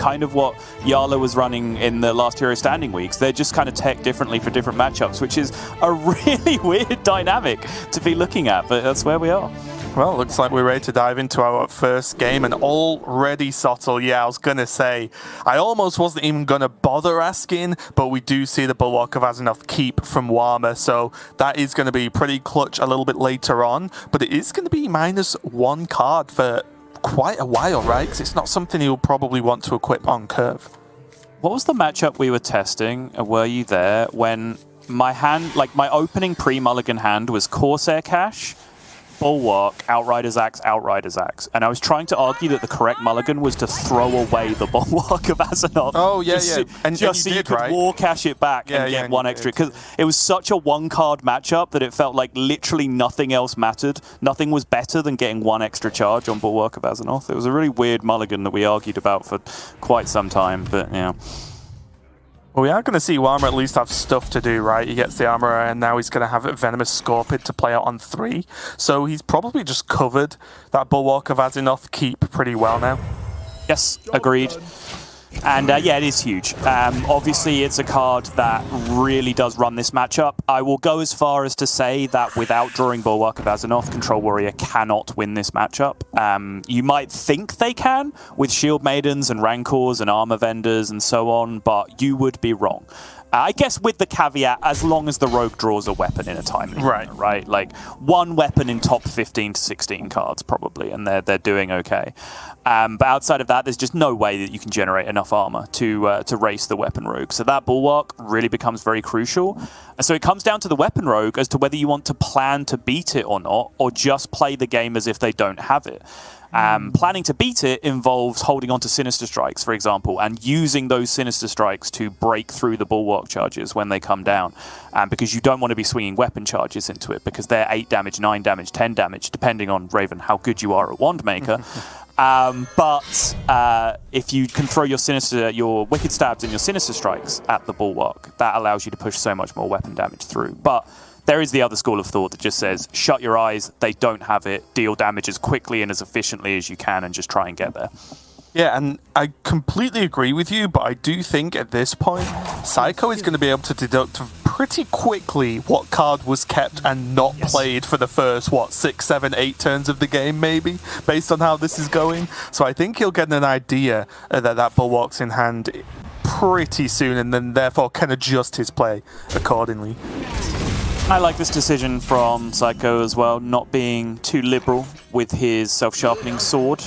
kind of what Yala was running in the last Hero Standing weeks. They're just kind of tech differently for different matchups, which is a really weird dynamic to be looking at, but that's where we are. Well, looks like we're ready to dive into our first game, and already Sottle, yeah, I was going to say, I almost wasn't even going to bother asking, but we do see the Bulwark of Azzinoth keep from Warma, so that is going to be pretty clutch a little bit later on, but it is going to be -1 card for quite a while, right? Because it's not something you'll probably want to equip on curve. What was the matchup we were testing? Were you there when my hand, like my opening pre-mulligan hand was Corsair Cache, Bulwark, Outrider's Axe, Outrider's Axe. And I was trying to argue that the correct mulligan was to throw away the Bulwark of Azzinoth. Oh, yeah, just yeah. And just so you could war cache it back and get one extra. Because it was such a one-card matchup that it felt like literally nothing else mattered. Nothing was better than getting one extra charge on Bulwark of Azzinoth. It was a really weird mulligan that we argued about for quite some time, but yeah. Well, we are going to see Warma at least have stuff to do, right? He gets the armor, and now he's going to have Venomous Scorpid to play out on 3. So he's probably just covered that Bulwark of Azzinoth keep pretty well now. Yes, agreed. And yeah, it is huge. Obviously, it's a card that really does run this matchup. I will go as far as to say that without drawing Bulwark of Azzinoth, Control Warrior cannot win this matchup. You might think they can with Shield Maidens and Rancors and Armor Vendors and so on, but you would be wrong. I guess with the caveat, as long as the rogue draws a weapon in a timely manner, right? Like one weapon in top 15 to 16 cards probably, and they're doing okay. But outside of that, there's just no way that you can generate enough armor to race the weapon rogue. So that Bulwark really becomes very crucial. And so it comes down to the weapon rogue as to whether you want to plan to beat it or not, or just play the game as if they don't have it. Planning to beat it involves holding on to Sinister Strikes, for example, and using those Sinister Strikes to break through the Bulwark charges when they come down. Because you don't want to be swinging weapon charges into it, because they're 8 damage, 9 damage, 10 damage, depending on, Raven, how good you are at Wand Maker. But if you can throw your Wicked Stabs and your Sinister Strikes at the Bulwark, that allows you to push so much more weapon damage through. But there is the other school of thought that just says, shut your eyes, they don't have it, deal damage as quickly and as efficiently as you can and just try and get there. Yeah, and I completely agree with you, but I do think at this point, Seiko is going to be able to deduct pretty quickly what card was kept and not played for the first, 6, 7, 8 turns of the game, maybe, based on how this is going. So I think he'll get an idea that Bulwark's in hand pretty soon, and then therefore can adjust his play accordingly. I like this decision from Seiko as well, not being too liberal with his self-sharpening sword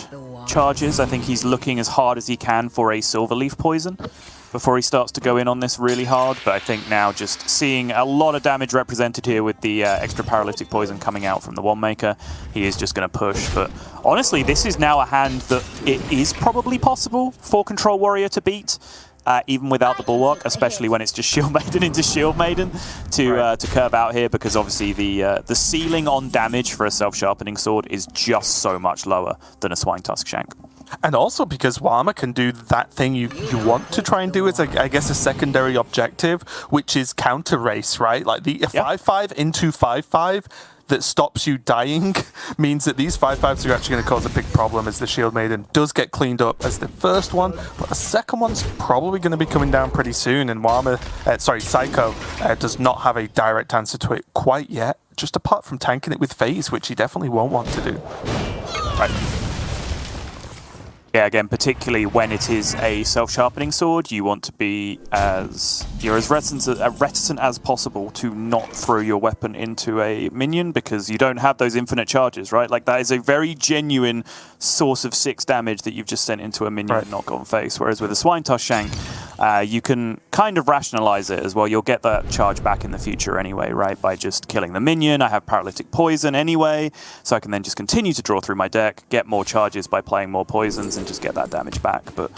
charges. I think he's looking as hard as he can for a Silverleaf Poison before he starts to go in on this really hard. But I think now just seeing a lot of damage represented here with the extra Paralytic Poison coming out from the Wand Maker, he is just going to push. But honestly, this is now a hand that it is probably possible for Control Warrior to beat. Even without the Bulwark, especially when it's just Shield Maiden into Shield Maiden to curve out here, because obviously the ceiling on damage for a self-sharpening sword is just so much lower than a Swine Tusk Shank. And also because Warma can do that thing you want to try and do as, I guess, a secondary objective, which is counter race, right? Like the 5-5 into 5-5 that stops you dying means that these 5-5s are actually going to cause a big problem as the Shield Maiden does get cleaned up as the first one, but the second one's probably going to be coming down pretty soon, and Seiko does not have a direct answer to it quite yet, just apart from tanking it with phase, which he definitely won't want to do. Right. Yeah, again, particularly when it is a self-sharpening sword, you want to be as reticent as possible to not throw your weapon into a minion, because you don't have those infinite charges, right? Like, that is a very genuine source of 6 damage that you've just sent into a minion and not gone face. Whereas with a Swine Tusk Shank, you can kind of rationalize it as well. You'll get that charge back in the future anyway, right? By just killing the minion. I have Paralytic Poison anyway, so I can then just continue to draw through my deck, get more charges by playing more poisons, and just get that damage back. But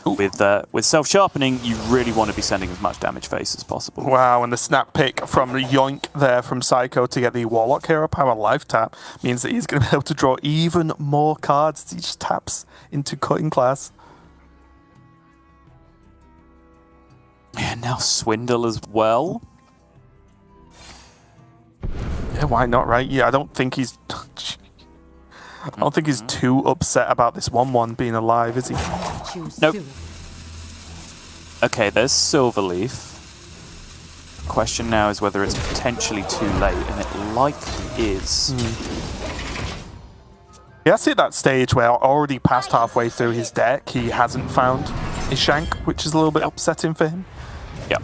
with self-sharpening, you really want to be sending as much damage face as possible. Wow, and the snap pick from Yoink there from Seiko to get the Warlock Hero Power life tap means that he's going to be able to draw even more cards as he just taps into Cutting Class. And now Swindle as well. Yeah, why not, right? Yeah, I don't think he's too upset about this 1-1 being alive, is he? Nope. Okay, there's Silverleaf. The question now is whether it's potentially too late, and it likely is. Yeah, I see that stage where already past halfway through his deck, he hasn't found his Shank, which is a little bit upsetting for him. Yep.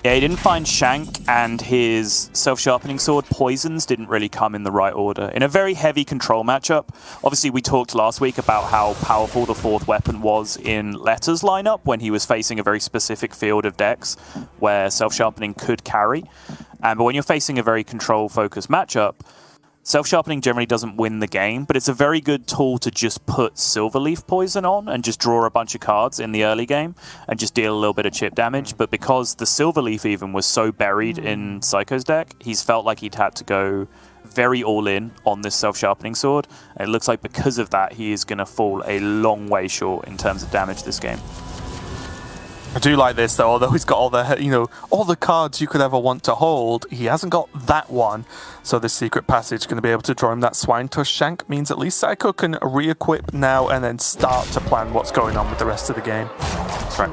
Yeah, he didn't find Shank, and his self-sharpening sword poisons didn't really come in the right order. In a very heavy control matchup, obviously we talked last week about how powerful the fourth weapon was in Letter's lineup when he was facing a very specific field of decks where self-sharpening could carry. But when you're facing a very control-focused matchup, self-sharpening generally doesn't win the game, but it's a very good tool to just put Silverleaf Poison on and just draw a bunch of cards in the early game and just deal a little bit of chip damage. But because the Silverleaf even was so buried in Seiko's deck, he's felt like he'd had to go very all-in on this self-sharpening sword. And it looks like because of that, he is going to fall a long way short in terms of damage this game. I do like this though, although he's got all the, all the cards you could ever want to hold, he hasn't got that one. So this secret passage is going to be able to draw him that Swine Tusk Shank, means at least Seiko can re-equip now and then start to plan what's going on with the rest of the game. That's right.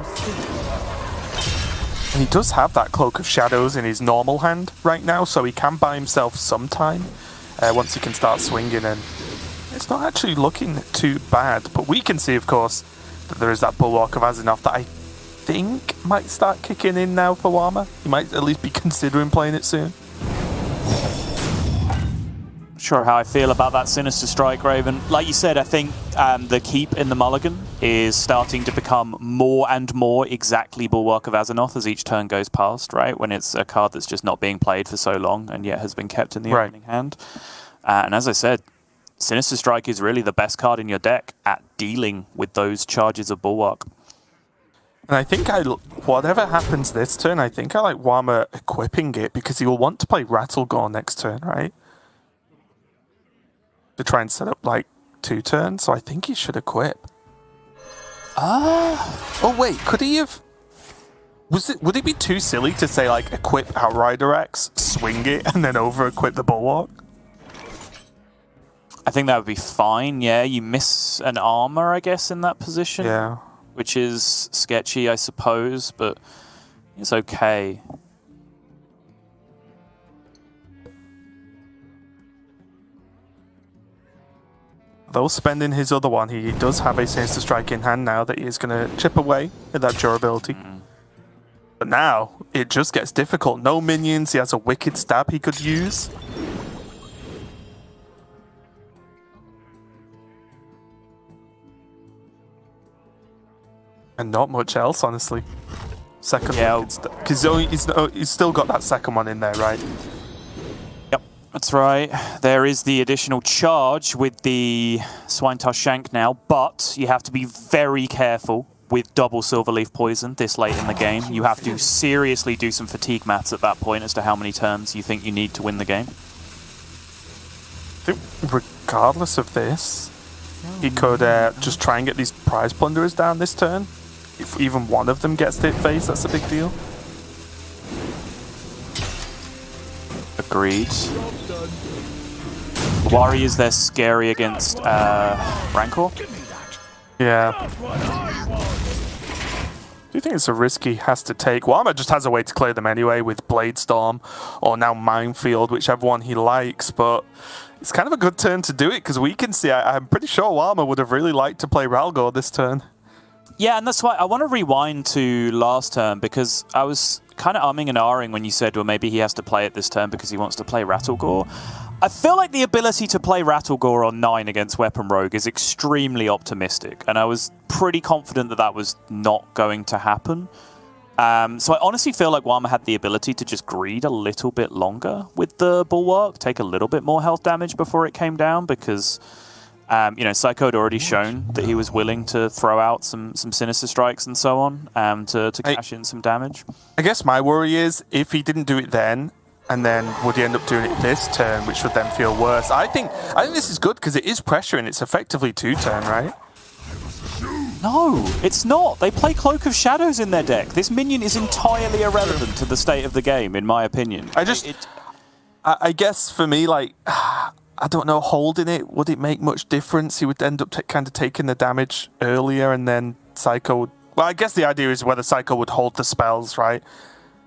And he does have that Cloak of Shadows in his normal hand right now, so he can buy himself some time once he can start swinging, and it's not actually looking too bad. But we can see, of course, that there is that Bulwark of Azzinoth that I think might start kicking in now for Warma. He might at least be considering playing it soon. Not sure how I feel about that Sinister Strike, Raven. Like you said, I think the keep in the mulligan is starting to become more and more exactly Bulwark of Azzinoth as each turn goes past, right? When it's a card that's just not being played for so long and yet has been kept in the opening hand. And as I said, Sinister Strike is really the best card in your deck at dealing with those charges of Bulwark. And I think whatever happens this turn, I think I like Warma equipping it because he will want to play Rattlegoor next turn, right? To try and set up like 2 turns, so I think he should equip. Oh wait, could he have? Would it be too silly to say like equip Outrider X, swing it, and then over equip the Bulwark? I think that would be fine. Yeah, you miss an armor, I guess, in that position. Yeah. Which is sketchy, I suppose, but it's okay. Though spending his other one, he does have a Sinister Strike in hand now that he is going to chip away at that durability. But now, it just gets difficult. No minions, he has a Wicked Stab he could use. And not much else, honestly. Second, yeah, because he's still got that second one in there, right? Yep, that's right. There is the additional charge with the Swine Tusk Shank now, but you have to be very careful with double Silverleaf Poison this late in the game. You have to seriously do some fatigue maths at that point as to how many turns you think you need to win the game. I think regardless of this, he could just try and get these prize plunderers down this turn. If even one of them gets to hit face, that's a big deal. Agreed. Warriors, they're scary against Rancor. Yeah. Do you think it's a risk he has to take? Warma just has a way to clear them anyway with Blade Storm or now Minefield, whichever one he likes, but it's kind of a good turn to do it because we can see, I'm pretty sure Warma would have really liked to play Rattlegoor this turn. Yeah, and that's why I want to rewind to last turn because I was kind of umming and ahhing when you said, well, maybe he has to play it this turn because he wants to play Rattlegoor. I feel like the ability to play Rattlegoor on 9 against Weapon Rogue is extremely optimistic, and I was pretty confident that that was not going to happen. So I honestly feel like Warma had the ability to just greed a little bit longer with the Bulwark, take a little bit more health damage before it came down because... Seiko had already shown that he was willing to throw out some Sinister Strikes and so on to cash in some damage. I guess my worry is if he didn't do it then, and then would he end up doing it this turn, which would then feel worse. I think this is good because it is pressure and it's effectively 2-turn, right? No, it's not. They play Cloak of Shadows in their deck. This minion is entirely irrelevant to the state of the game, in my opinion. I guess for me, like... I don't know, holding it, would it make much difference? He would end up kind of taking the damage earlier, and then Seiko would... Well, I guess the idea is whether Seiko would hold the spells, right?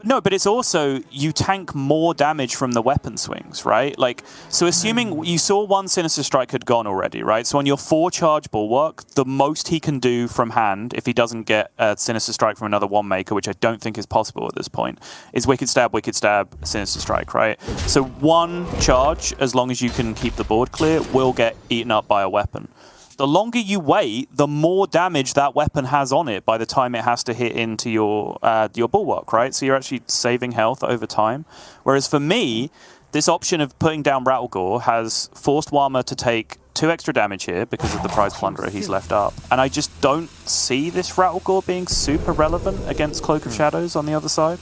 No, but it's also, you tank more damage from the weapon swings, right? Like, so assuming you saw one Sinister Strike had gone already, right? So on your 4-charge Bulwark, the most he can do from hand, if he doesn't get a Sinister Strike from another one-maker, which I don't think is possible at this point, is Wicked Stab, Sinister Strike, right? So 1 charge, as long as you can keep the board clear, will get eaten up by a weapon. The longer you wait, the more damage that weapon has on it by the time it has to hit into your Bulwark, right? So you're actually saving health over time. Whereas for me, this option of putting down Rattlegoor has forced Warma to take 2 extra damage here because of the Prize Plunderer he's left up. And I just don't see this Rattlegoor being super relevant against Cloak of Shadows on the other side.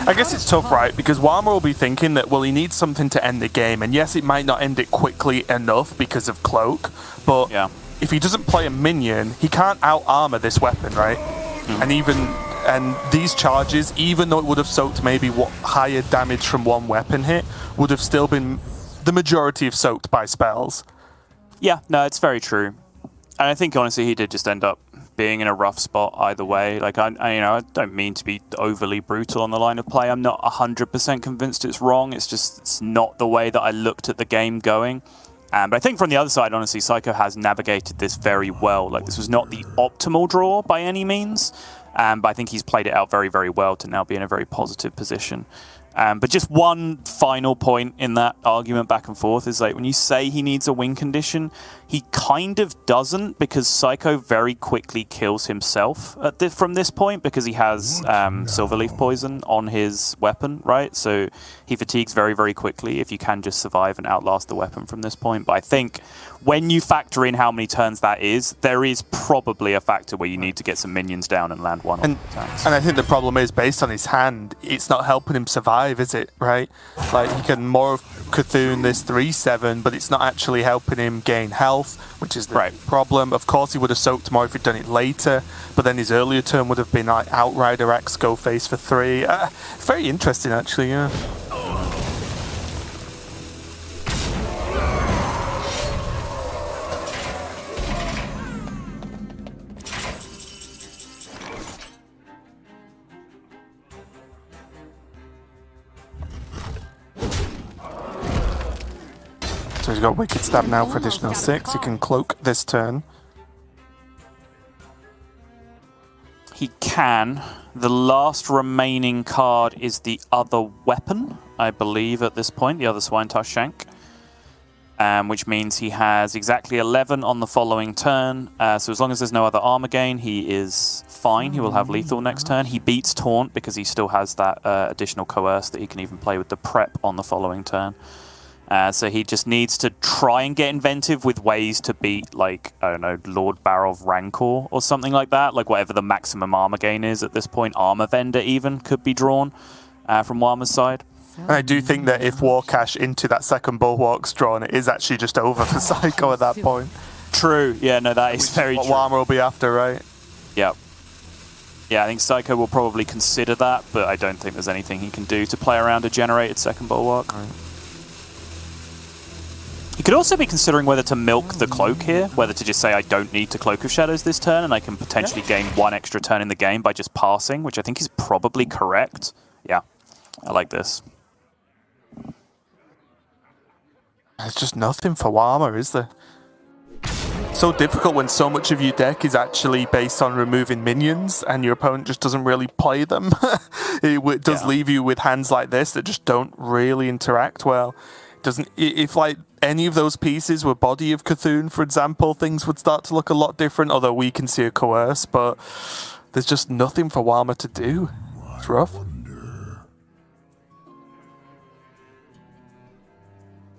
I guess it's tough, right? Because Warma will be thinking that, well, he needs something to end the game. And yes, it might not end it quickly enough because of Cloak. But if he doesn't play a minion, he can't out-armor this weapon, right? And these charges, even though it would have soaked maybe higher damage from 1 weapon hit, would have still been the majority of soaked by spells. Yeah, no, it's very true. And I think, honestly, he did just end up being in a rough spot either way. Like, I don't mean to be overly brutal on the line of play. I'm not 100% convinced it's wrong. It's not the way that I looked at the game going. But I think from the other side, honestly, Seiko has navigated this very well. Like, this was not the optimal draw by any means, but I think he's played it out very, very well to now be in a very positive position. But just one final point in that argument back and forth is, like, when you say he needs a win condition, he kind of doesn't, because Seiko very quickly kills himself from this point because he has Silverleaf Poison on his weapon, right? So he fatigues very, very quickly if you can just survive and outlast the weapon from this point. But I think when you factor in how many turns that is, there is probably a factor where you need to get some minions down and land one on tanks. And I think the problem is, based on his hand, it's not helping him survive, is it? Right? Like, he can more Cthulhu this 3/7, but it's not actually helping him gain health, which is the problem. Of course, he would have soaked more if he'd done it later, but then his earlier turn would have been like Outrider X, go face for 3. Very interesting, actually, yeah. So he's got Wicked Stab now for additional 6. He can Cloak this turn. He can. The last remaining card is the other weapon, I believe, at this point, the other Swine-Tusk Shank, which means he has exactly 11 on the following turn. So as long as there's no other armor gain, he is fine. He will have lethal next turn. He beats Taunt because he still has that additional Coerce that he can even play with the Prep on the following turn. So he just needs to try and get inventive with ways to beat, like, I don't know, Lord Barov Rancor or something like that. Like, whatever the maximum armor gain is at this point. Armor Vendor even could be drawn from Warma's side. And I do think that if Warcash into that second Bulwark's drawn, it is actually just over for Seiko at that point. True. Yeah, no, that is very true. What Warma will be after, right? Yep. Yeah, I think Seiko will probably consider that, but I don't think there's anything he can do to play around a generated second Bulwark. Right. You could also be considering whether to milk the Cloak here, whether to just say I don't need to Cloak of Shadows this turn and I can potentially gain 1 extra turn in the game by just passing, which I think is probably correct. Yeah, I like this. There's just nothing for Warma, is there? So difficult when so much of your deck is actually based on removing minions and your opponent just doesn't really play them. It does leave you with hands like this that just don't really interact well. If like any of those pieces were Body of Cthulhu, for example, things would start to look a lot different, although we can see a Coerce, but there's just nothing for Warma to do. It's rough.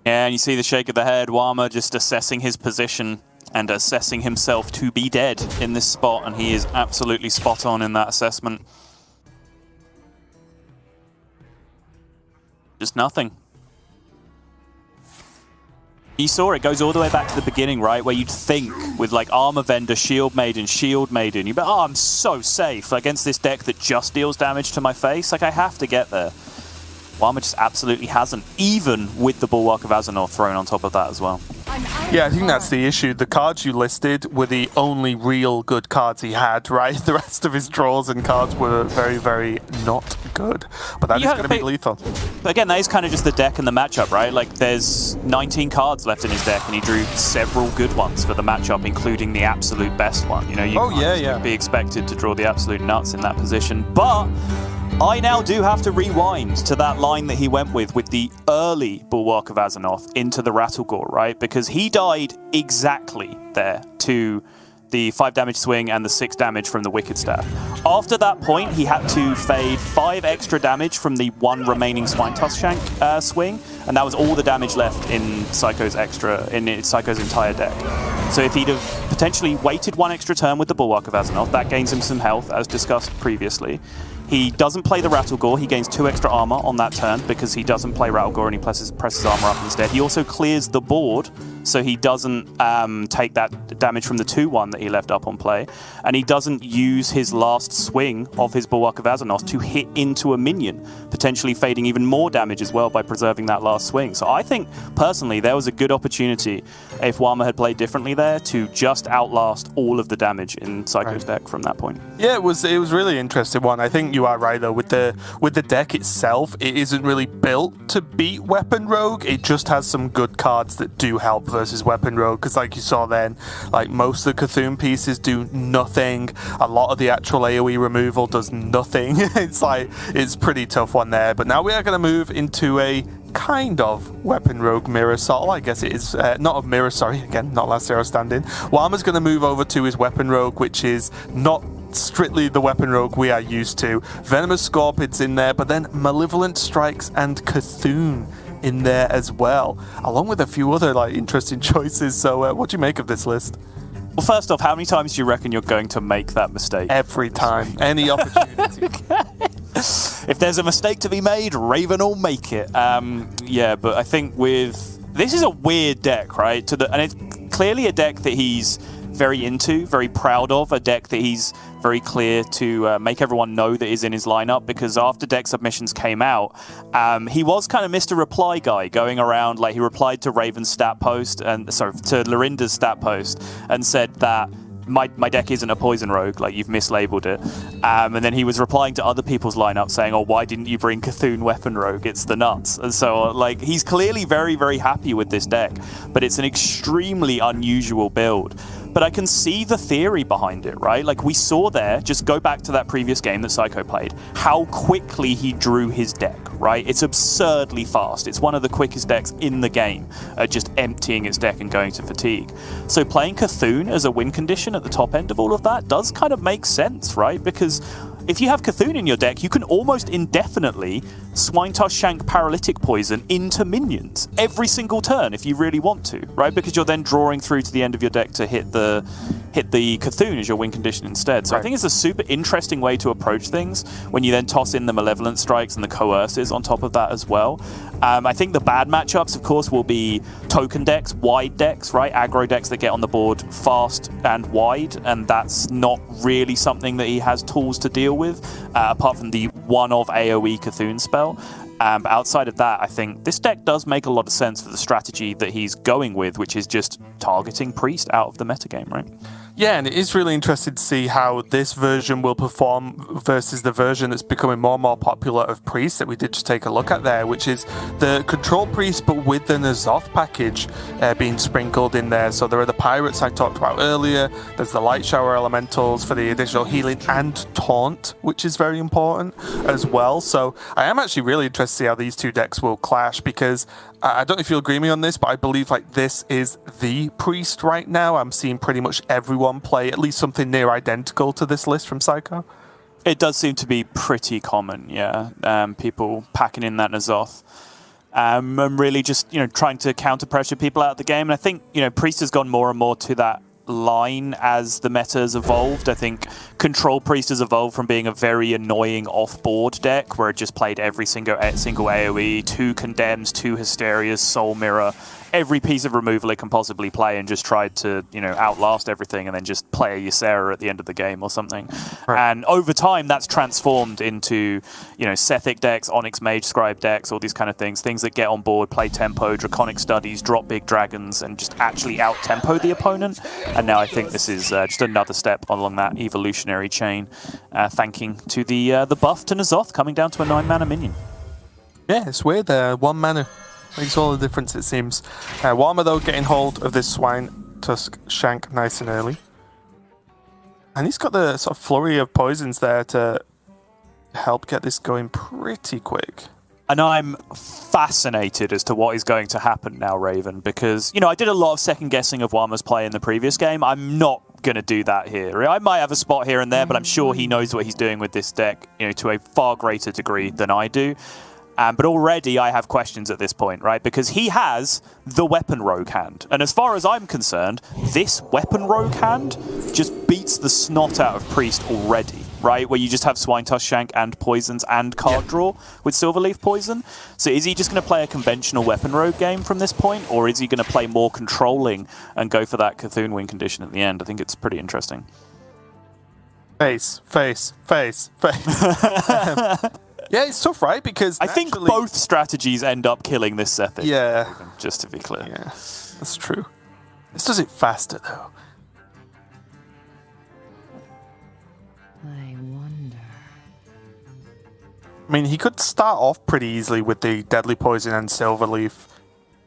Yeah, and you see the shake of the head, Warma just assessing his position and assessing himself to be dead in this spot, and he is absolutely spot on in that assessment. Just nothing. You saw it goes all the way back to the beginning, right? Where you'd think with like Armor Vendor, Shield Maiden, you'd be, oh, I'm so safe against this deck that just deals damage to my face. Like, I have to get there. Warma just absolutely hasn't, even with the Bulwark of Azeroth thrown on top of that as well. Yeah, I think that's the issue. The cards you listed were the only real good cards he had, right? The rest of his draws and cards were very, very not good. But that is going to be lethal. But again, that is kind of just the deck and the matchup, right? Like, there's 19 cards left in his deck, and he drew several good ones for the matchup, including the absolute best one. You know, you can't be expected to draw the absolute nuts in that position. But I now do have to rewind to that line that he went with the early Bulwark of Azeroth into the Rattlegoor, right? Because he died exactly there to the 5 damage swing and the 6 damage from the Wicked Staff. After that point, he had to fade 5 extra damage from the 1 remaining Swine Tusk Shank swing, and that was all the damage left in Seiko's entire deck. So if he'd have potentially waited 1 extra turn with the Bulwark of Azeroth, that gains him some health, as discussed previously. He doesn't play the Rattlegoor. He gains 2 extra armor on that turn because he doesn't play Rattlegoor and he presses armor up instead. He also clears the board, so he doesn't take that damage from the 2-1 that he left up on play. And he doesn't use his last swing of his Bulwark of Azeroth to hit into a minion, potentially fading even more damage as well by preserving that last swing. So I think, personally, there was a good opportunity, if Warma had played differently there, to just outlast all of the damage in Seiko's deck from that point. Yeah, it was really interesting one. I think you are right though, with the deck itself, it isn't really built to beat Weapon Rogue. It just has some good cards that do help versus Weapon Rogue, because like you saw then, like most of the Cthulhu pieces do nothing. A lot of the actual AoE removal does nothing. It's pretty tough one there. But now we are going to move into a kind of Weapon Rogue mirror Sol. I guess it is not a mirror, sorry, again, not Last Zero Standing. Warma's going to move over to his Weapon Rogue, which is not strictly the Weapon Rogue we are used to. Venomous Scorpids in there, but then Malevolent Strikes and Cthulhu in there as well, along with a few other interesting choices. So what do you make of this list? Well, first off, how many times do you reckon you're going to make that mistake? Every time. Any opportunity. If there's a mistake to be made, Raven will make it. Yeah, but I think this is a weird deck, right? And it's clearly a deck that he's very into, very proud of, a deck that he's very clear to make everyone know that is in his lineup, because after deck submissions came out, he was kind of Mr. Reply guy, going around, he replied to Raven's stat post, to Lorinda's stat post, and said that my deck isn't a poison rogue, you've mislabeled it. And then he was replying to other people's lineups saying, oh, why didn't you bring Cthulhu Weapon Rogue? It's the nuts. And so, he's clearly very, very happy with this deck, but it's an extremely unusual build. But I can see the theory behind it, right? We saw there, just go back to that previous game that Seiko played, how quickly he drew his deck, right? It's absurdly fast. It's one of the quickest decks in the game at just emptying its deck and going to fatigue. So playing Cthulhu as a win condition at the top end of all of that does kind of make sense, right? Because if you have Cthulhu in your deck, you can almost indefinitely Swine Tusk Shank Paralytic Poison into minions every single turn if you really want to, right? Because you're then drawing through to the end of your deck to hit the Cthulhu as your win condition instead. So I think it's a super interesting way to approach things when you then toss in the Malevolent Strikes and the Coerces on top of that as well. I think the bad matchups, of course, will be token decks, wide decks, right? Aggro decks that get on the board fast and wide, and that's not really something that he has tools to deal with, apart from the one-of AoE Cthulhu spell. But outside of that, I think this deck does make a lot of sense for the strategy that he's going with, which is just targeting Priest out of the metagame, right? Yeah, and it is really interesting to see how this version will perform versus the version that's becoming more and more popular of Priest that we did just take a look at there, which is the Control Priest, but with the N'Zoth package being sprinkled in there. So there are the Pirates I talked about earlier, there's the Light Shower Elementals for the additional healing, and Taunt, which is very important as well. So I am actually really interested to see how these two decks will clash, because I don't know if you'll agree with me on this, but I believe this is the Priest right now. I'm seeing pretty much everyone play at least something near identical to this list from Seiko. It does seem to be pretty common, yeah. People packing in that N'Zoth. And really just, trying to counter pressure people out of the game. And I think, Priest has gone more and more to that line as the meta has evolved. I think Control Priest has evolved from being a very annoying off-board deck where it just played every single AoE, 2 Condemns, 2 Hysterias, Soul Mirror, every piece of removal it can possibly play and just tried to, you know, outlast everything and then just play a Ysera at the end of the game or something. Right. And over time, that's transformed into, you know, Sethic decks, Onyx Mage Scribe decks, all these kind of things that get on board, play tempo, Draconic Studies, drop big dragons, and just actually out-tempo the opponent. And now I think this is just another step along that evolutionary chain, thanking to the buff to N'Zoth coming down to a 9-mana minion. Yeah, it's weird. 1 mana makes all the difference, it seems. Warma, though, getting hold of this Swine Tusk Shank nice and early. And he's got the sort of flurry of poisons there to help get this going pretty quick. And I'm fascinated as to what is going to happen now, Raven, because, you know, I did a lot of second guessing of Warma's play in the previous game. I'm not going to do that here. I might have a spot here and there, but I'm sure he knows what he's doing with this deck, you know, to a far greater degree than I do. But already I have questions at this point, right? Because he has the Weapon Rogue hand. And as far as I'm concerned, this Weapon Rogue hand just beats the snot out of Priest already, right? Where you just have Swine Tusk Shank and poisons and card draw with Silverleaf Poison. So is he just going to play a conventional Weapon Rogue game from this point? Or is he going to play more controlling and go for that Cthulhu win condition at the end? I think it's pretty interesting. Face. Yeah, it's tough, right? Because I think both strategies end up killing this Sethic. Yeah. Just to be clear. Yeah, that's true. This does it faster, though. I wonder. I mean, he could start off pretty easily with the Deadly Poison and Silverleaf,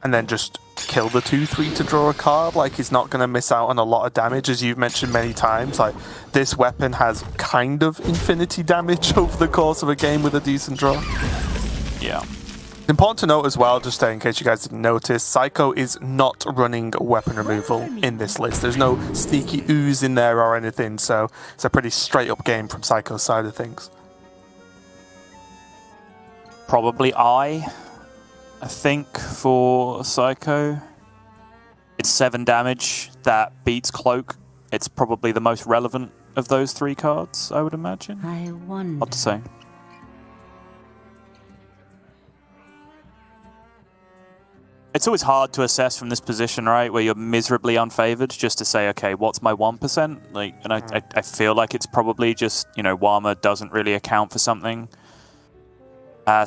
and then just kill the 2/3 to draw a card. Like, he's not going to miss out on a lot of damage, as you've mentioned many times. Like, this weapon has kind of infinity damage over the course of a game with a decent draw. Yeah. Important to note as well, just in case you guys didn't notice, Seiko is not running weapon removal in this list. There's no sneaky ooze in there or anything, so it's a pretty straight up game from Seiko's side of things. Probably I think for Seiko, it's 7 damage that beats Cloak. It's probably the most relevant of those 3 cards, I would imagine. I wonder. Hard to say. It's always hard to assess from this position, right, where you're miserably unfavored, just to say, okay, what's my 1%? Like, and I feel like it's probably just, you know, Warma doesn't really account for something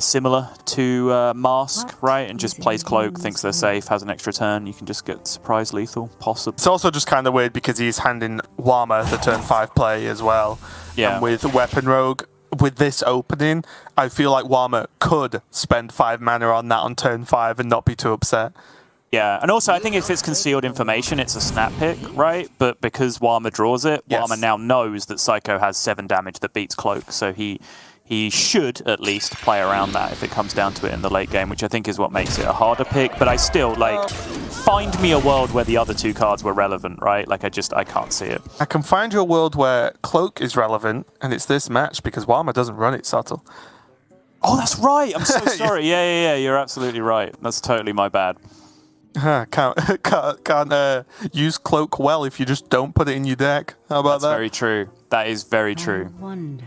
similar to Mask, right? And just plays Cloak, thinks they're safe, has an extra turn. You can just get surprise lethal, possibly. It's also just kind of weird because he's handing Warma the turn 5 play as well. Yeah. And with Weapon Rogue, with this opening, I feel like Warma could spend 5 mana on that on turn 5 and not be too upset. Yeah, and also I think if it's concealed information, it's a snap pick, right? But because Warma draws it, Yes. Warma now knows that Seiko has 7 damage that beats Cloak, so he should at least play around that if it comes down to it in the late game, which I think is what makes it a harder pick. But I still, like, find me a world where the other 2 cards were relevant, right? Like, I can't see it. I can find you a world where Cloak is relevant, and it's this match because Warma doesn't run it subtle. Oh, that's right. I'm so sorry. Yeah. You're absolutely right. That's totally my bad. Can't use Cloak well if you just don't put it in your deck. How about that? That's very true. That is very true. I wonder.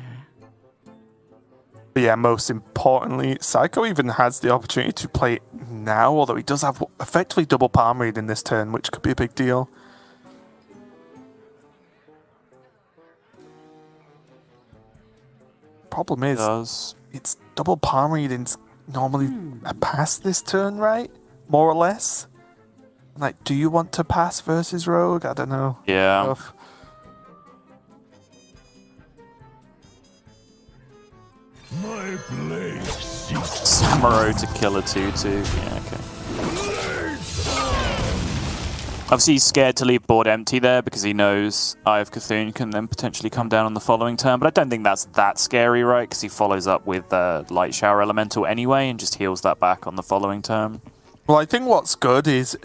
But yeah, most importantly, Seiko even has the opportunity to play it now, although he does have effectively double palm read in this turn, which could be a big deal. Problem is, it's double palm reading's normally a pass this turn, right? More or less. Like, do you want to pass versus Rogue? I don't know. Yeah. Tough. My blade seeks Samuro to kill a 2/2. Yeah, okay. Obviously, he's scared to leave board empty there because he knows Eye of Cthulhu can then potentially come down on the following turn. But I don't think that's that scary, right? Because he follows up with Light Shower Elemental anyway and just heals that back on the following turn. Well, I think what's good is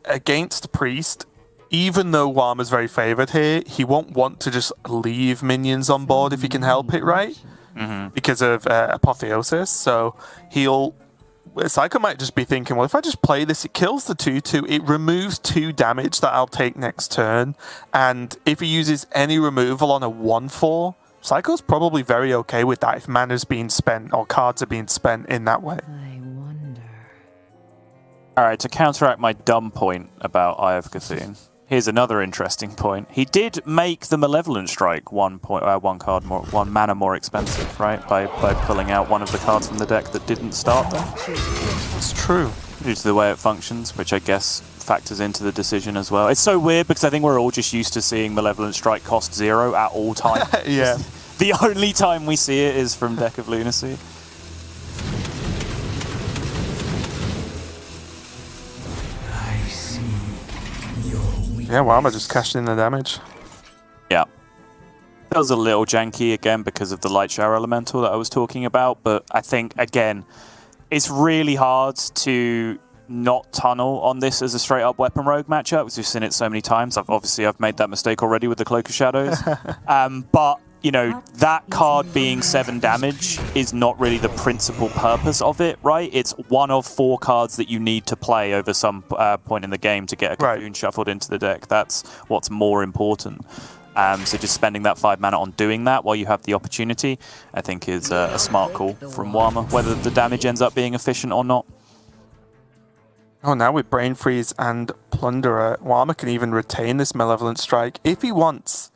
against Priest, even though Warma's very favoured here, he won't want to just leave minions on board if he can help it, right? Mm-hmm. Because of Apotheosis. So Seiko might just be thinking, well, if I just play this, it kills the 2/2, it removes 2 damage that I'll take next turn, and if he uses any removal on a 1/4, Seiko's probably very okay with that if mana's being spent or cards are being spent in that way. I wonder. All right, to counteract my dumb point about Eye of Cthulhu, here's another interesting point. He did make the Malevolent Strike one mana more expensive, right? By pulling out one of the cards from the deck that didn't start them. It's true. Due to the way it functions, which I guess factors into the decision as well. It's so weird because I think we're all just used to seeing Malevolent Strike cost 0 at all times. Yeah. The only time we see it is from Deck of Lunacy. Yeah, Warma just cashed in the damage. Yeah. That was a little janky again because of the Light Shower Elemental that I was talking about, but I think, again, it's really hard to not tunnel on this as a straight-up weapon rogue matchup, because we've seen it so many times. I've made that mistake already with the Cloak of Shadows. But, you know, that card being 7 damage is not really the principal purpose of it, right? It's one of 4 cards that you need to play over some point in the game to get a Cocoon shuffled into the deck. That's what's more important. So just spending that 5 mana on doing that while you have the opportunity, I think is a smart call from Warma, whether the damage ends up being efficient or not. Oh, now with Brain Freeze and Plunderer, Warma can even retain this Malevolent Strike if he wants.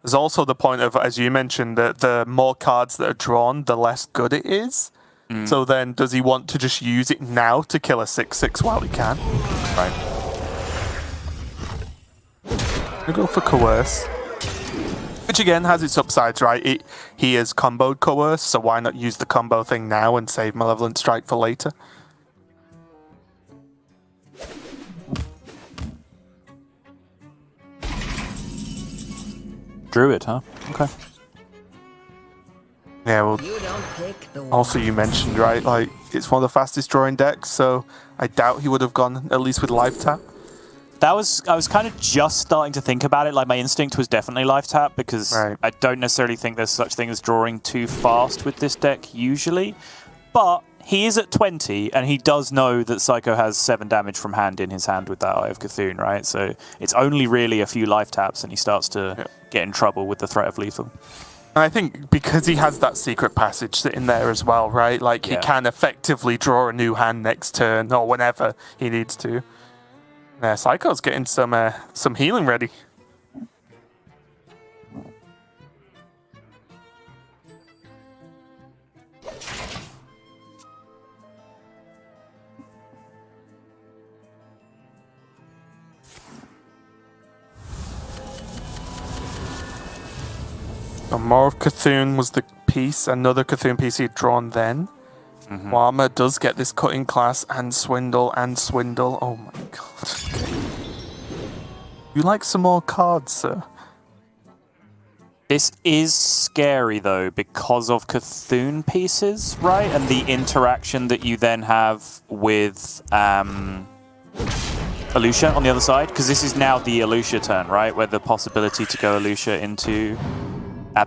There's also the point of, as you mentioned, that the more cards that are drawn, the less good it is. So then, does he want to just use it now to kill a 6/6 while he can? Right. We go for Coerce. Which again has its upsides, right? He has comboed Coerce, so why not use the combo thing now and save Malevolent Strike for later? Druid, huh? Okay. Yeah, well, also you mentioned, right, like, it's one of the fastest drawing decks, so I doubt he would have gone at least with Life Tap. I was kind of just starting to think about it. Like, my instinct was definitely Life Tap, because I don't necessarily think there's such thing as drawing too fast with this deck usually. But he is at 20, and he does know that Seiko has 7 damage from hand in his hand with that Eye of Cthulhu, right? So it's only really a few Life Taps, and he starts to get in trouble with the threat of lethal. And I think because he has that secret passage sitting there as well, right? Like, he can effectively draw a new hand next turn, or whenever he needs to. Yeah, Seiko's getting some healing ready. So more of Cthulhu was the piece, another Cthulhu piece he had drawn then. Warma does get this cutting class and swindle and swindle. Oh my god. You like some more cards, sir? This is scary, though, because of Cthulhu pieces, right? And the interaction that you then have with Alusha on the other side. Because this is now the Alusha turn, right? Where the possibility to go Alusha into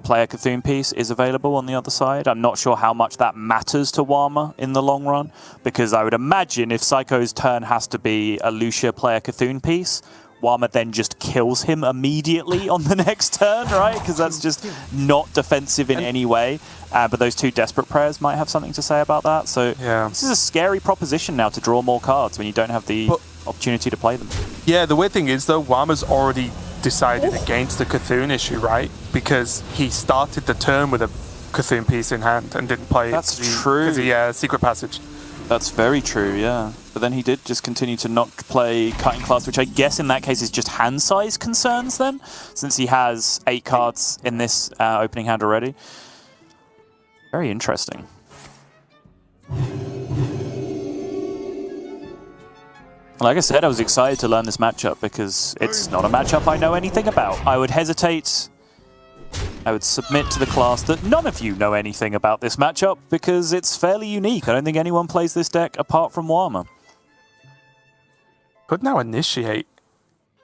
play a Cthulhu piece is available on the other side. I'm not sure how much that matters to Warma in the long run, because I would imagine if Seiko's turn has to be Alusha play a Cthulhu piece, Warma then just kills him immediately on the next turn, right? Because that's just not defensive in any way. But those 2 Desperate Prayers might have something to say about that. So this is a scary proposition now to draw more cards when you don't have the opportunity to play them. Yeah, the weird thing is, though, Warma's already decided against the Cthulhu issue, right? Because he started the turn with a Cthulhu piece in hand and didn't play That's true. Because he secret passage. That's very true, yeah. But then he did just continue to not play Cutting Class, which I guess in that case is just hand size concerns then, since he has 8 cards in this opening hand already. Very interesting. Like I said, I was excited to learn this matchup because it's not a matchup I know anything about. I would hesitate. I would submit to the class that none of you know anything about this matchup because it's fairly unique. I don't think anyone plays this deck apart from Warma. Could now initiate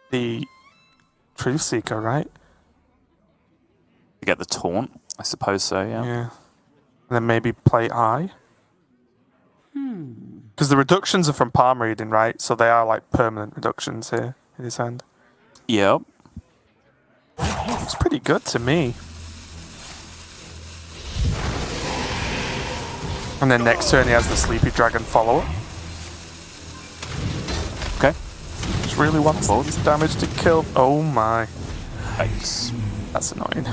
the Truth Seeker, right? To get the taunt, I suppose so, yeah. Yeah. And then maybe play Eye. Because the reductions are from palm reading, right? So they are like permanent reductions here in his hand. Yep. It's pretty good to me. And then next turn he has the Sleepy Dragon follow-up. really wants this damage to kill. Oh my. Yikes. That's annoying.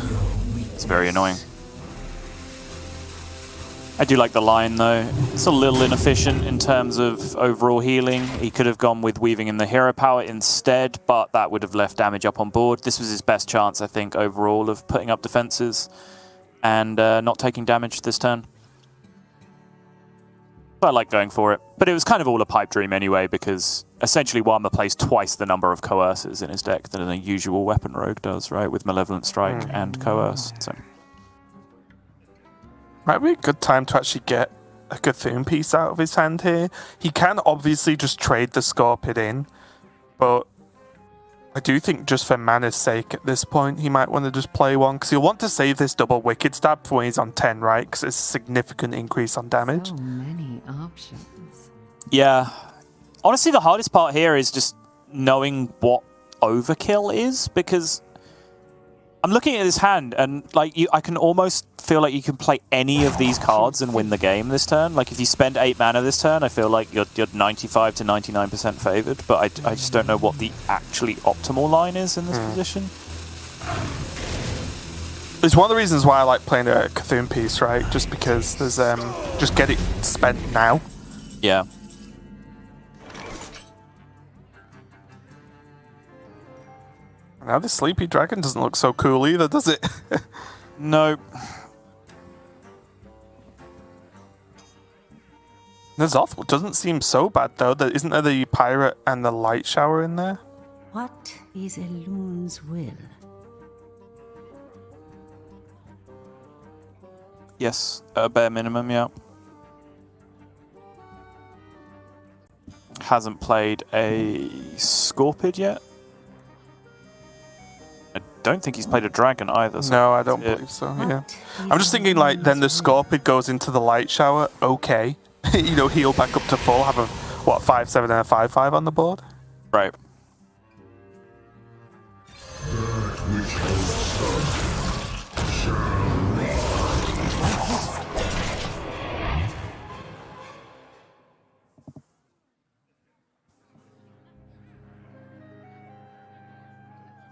It's very annoying. I do like the line though. It's a little inefficient in terms of overall healing. He could have gone with weaving in the hero power instead, but that would have left damage up on board. This was his best chance, I think, overall of putting up defenses and not taking damage this turn. But I like going for it. But it was kind of all a pipe dream anyway, because essentially Warma plays twice the number of coerces in his deck than a usual weapon rogue does, right? With Malevolent Strike and coerce. So. Might be a good time to actually get a Cthulhu piece out of his hand here. He can obviously just trade the Scorpid in, but I do think just for mana's sake at this point, he might want to just play one, because he'll want to save this double Wicked Stab for when he's on 10, right? Because it's a significant increase on damage. So many options. Yeah. Honestly, the hardest part here is just knowing what overkill is, because I'm looking at his hand, and like I can almost feel like you can play any of these cards and win the game this turn. Like if you spend 8 mana this turn, I feel like you're 95 to 99% favored. But I just don't know what the actually optimal line is in this position. It's one of the reasons why I like playing a Cthulhu piece, right? Just because there's just get it spent now. Yeah. Now the Sleepy Dragon doesn't look so cool either, does it? No. The Zoth doesn't seem so bad though. Isn't there the Pirate and the Light Shower in there? What is a loon's will? Yes, at a bare minimum, yeah. Hasn't played a Scorpid yet. I don't think he's played a dragon either. So No, I don't believe so, yeah. I'm just thinking, like, then the Scorpid goes into the Light Shower, okay. You know, heal back up to full, have a, what, 5/7 and a 5/5 on the board? Right.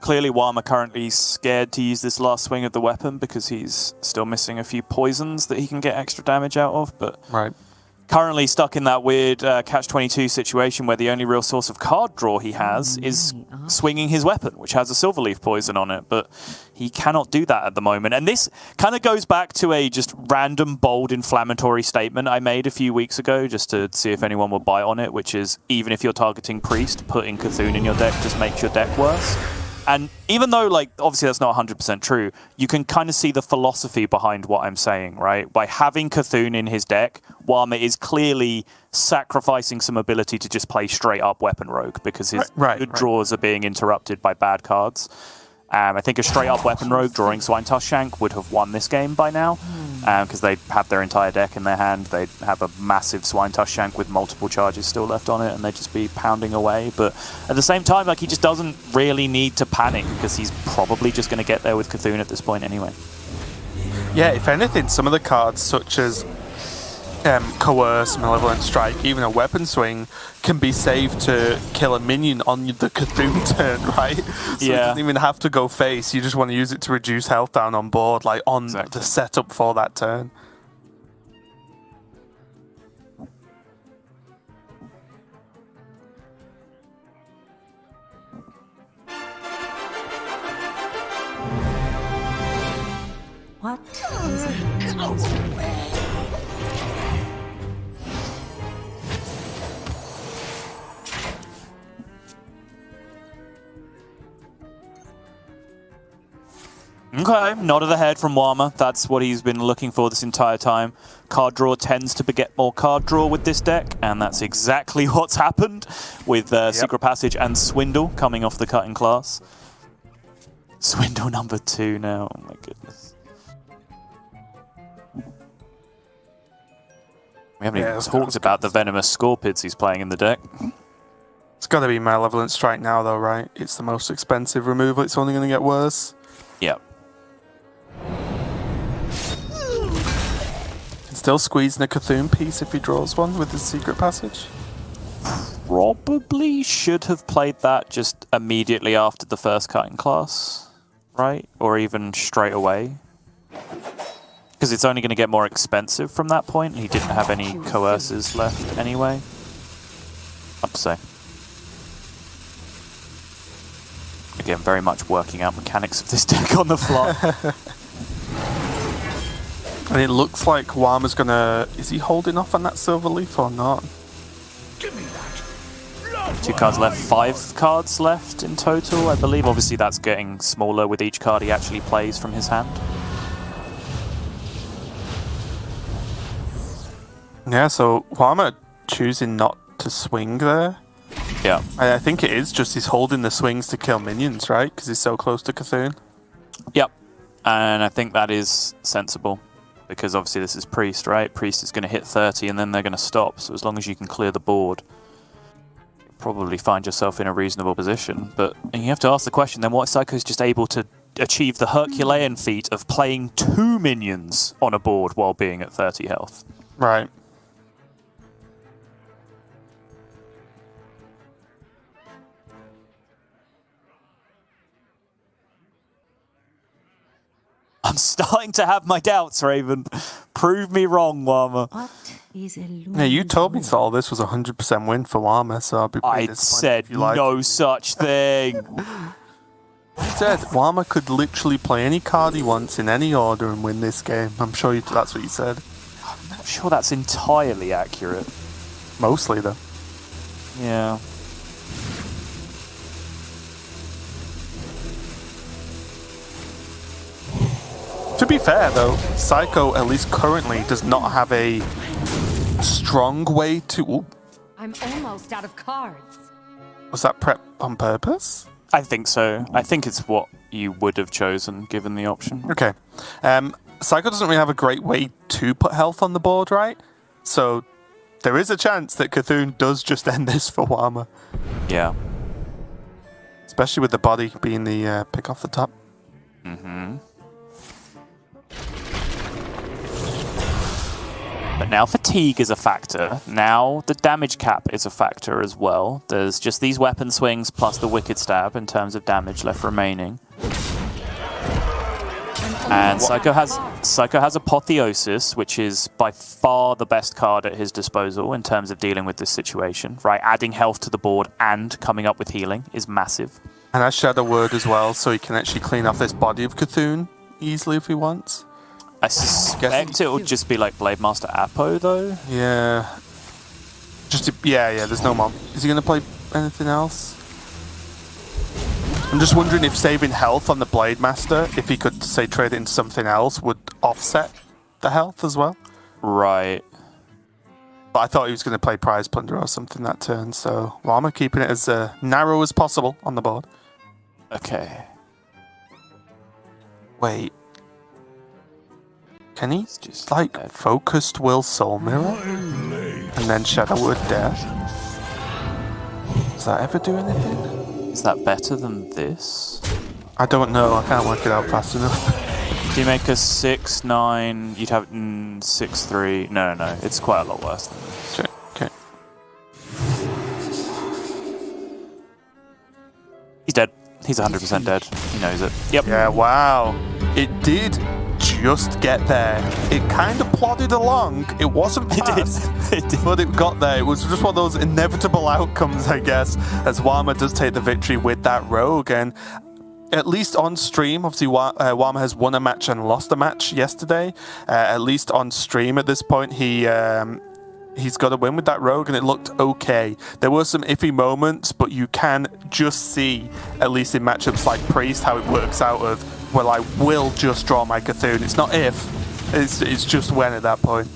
Clearly, Warma currently scared to use this last swing of the weapon because he's still missing a few poisons that he can get extra damage out of. But right. Currently stuck in that weird catch-22 situation where the only real source of card draw he has is swinging his weapon, which has a Silverleaf poison on it. But he cannot do that at the moment. And this kind of goes back to a just random, bold, inflammatory statement I made a few weeks ago just to see if anyone would bite on it, which is even if you're targeting Priest, putting Cthulhu in your deck just makes your deck worse. And even though, like, obviously that's not 100% true, you can kind of see the philosophy behind what I'm saying, right? By having Cthulhu in his deck, Warma is clearly sacrificing some ability to just play straight-up Weapon Rogue because his good draws are being interrupted by bad cards. I think a straight-up Weapon Rogue drawing Swinetail Shank would have won this game by now because they'd have their entire deck in their hand. They'd have a massive Swinetail Shank with multiple charges still left on it, and they'd just be pounding away. But at the same time, like, he just doesn't really need to panic because he's probably just going to get there with Cthulhu at this point anyway. Yeah, if anything, some of the cards such as Coerce, Malevolent Strike, even a Weapon Swing can be saved to kill a minion on the Cthulhu turn, right? So you don't even have to go face, you just want to use it to reduce health down on board, like on the setup for that turn. What is a loon's will? Okay, nod of the head from Warma. That's what he's been looking for this entire time. Card draw tends to beget more card draw with this deck, and that's exactly what's happened with Secret Passage and Swindle coming off the cut in class. Swindle number 2 now, oh my goodness. We haven't even talked about the venomous Scorpids he's playing in the deck. It's got to be Malevolent Strike now though, right? It's the most expensive removal, it's only going to get worse. Yep. Still squeezing a Cthulhu piece if he draws one with his Secret Passage. probably should have played that just immediately after the first cutting class, right? Or even straight away. Because it's only going to get more expensive from that point. He didn't have any coercers left anyway. I'd say. Again, very much working out mechanics of this deck on the fly. And it looks like Warma's gonna... Is he holding off on that silver leaf or not? Give me that. 2 cards left, 5 cards left in total, I believe. Obviously, that's getting smaller with each card he actually plays from his hand. Yeah, so Warma choosing not to swing there. Yeah. I think it is just he's holding the swings to kill minions, right? Because he's so close to Cthulhu. Yep. And I think that is sensible. Because obviously this is Priest, right? Priest is going to hit 30 and then they're going to stop. So as long as you can clear the board, you'll probably find yourself in a reasonable position. But and you have to ask the question, then what if Seiko's just able to achieve the Herculean feat of playing 2 minions on a board while being at 30 health? Right. I'm starting to have my doubts, Raven. Prove me wrong, Warma. What is a loon's Yeah, you told me will? Saul this was a 100% win for Warma, so I'll be pretty I disappointed said if you like. no such thing. You said Warma could literally play any card he wants in any order and win this game. I'm sure that's what you said. I'm not sure that's entirely accurate. Mostly, though. Yeah. To be fair, though, Seiko, at least currently, does not have a strong way to... Ooh, I'm almost out of cards. was that prep on purpose? I think so. I think it's what you would have chosen given the option. Okay. Seiko doesn't really have a great way to put health on the board, right? So there is a chance that Cthulhu does just end this for Warma. Yeah. Especially with the body being the pick off the top. Mm-hmm. But now fatigue is a factor. Now the damage cap is a factor as well. There's just these weapon swings plus the Wicked Stab in terms of damage left remaining. And Seiko has Apotheosis, which is by far the best card at his disposal in terms of dealing with this situation. Right, adding health to the board and coming up with healing is massive. And has Shadow Word as well, so he can actually clean off this body of Cthulhu easily if he wants. I suspect it will just be like Blade Master Apo, though. Yeah. Yeah, there's no more. Is he going to play anything else? I'm just wondering if saving health on the Blade Master, if he could, say, trade it into something else, would offset the health as well. Right. But I thought he was going to play Prize Plunder or something that turn, so Warma keeping it as narrow as possible on the board. Okay. Wait. Can he, Just like, dead. Focused Will Soul Mirror? And then Shadow Word Death? Does that ever do anything? Is that better than this? I don't know, I can't work it out fast enough. Do you make a 6-9? You'd have 6-3. No, it's quite a lot worse than this. Okay. He's dead. He's 100% dead. He knows it. Yep. Yeah, wow. It did just get there. It kind of plodded along. It wasn't fast, It did. but it got there. It was just one of those inevitable outcomes, I guess, as Warma does take the victory with that rogue. And at least on stream, obviously Warma has won a match and lost a match yesterday. At least on stream at this point, he's got a win with that rogue, and it looked okay. There were some iffy moments, but you can just see, at least in matchups like Priest, how it works out of, well, I will just draw my Cthulhu. It's not if, it's just when at that point.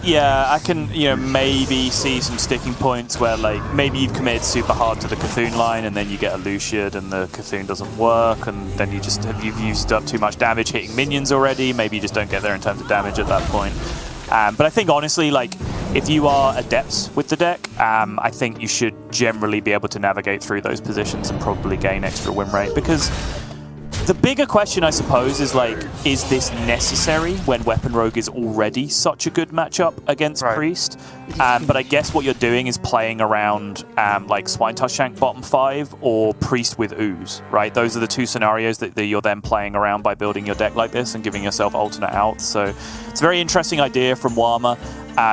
Yeah, I can, maybe see some sticking points where, like, maybe you've committed super hard to the Cthulhu line, and then you get a Luciad, and the Cthulhu doesn't work, and then you've used up too much damage hitting minions already. Maybe you just don't get there in terms of damage at that point. But I think, honestly, like, if you are adept with the deck, I think you should generally be able to navigate through those positions and probably gain extra win rate, because The bigger question, I suppose, is like, is this necessary when Weapon Rogue is already such a good matchup against Priest? But I guess what you're doing is playing around like Swine Tusk Shank bottom 5 or Priest with Ooze, right? Those are the two scenarios that you're then playing around by building your deck like this and giving yourself alternate outs. So it's a very interesting idea from Warma.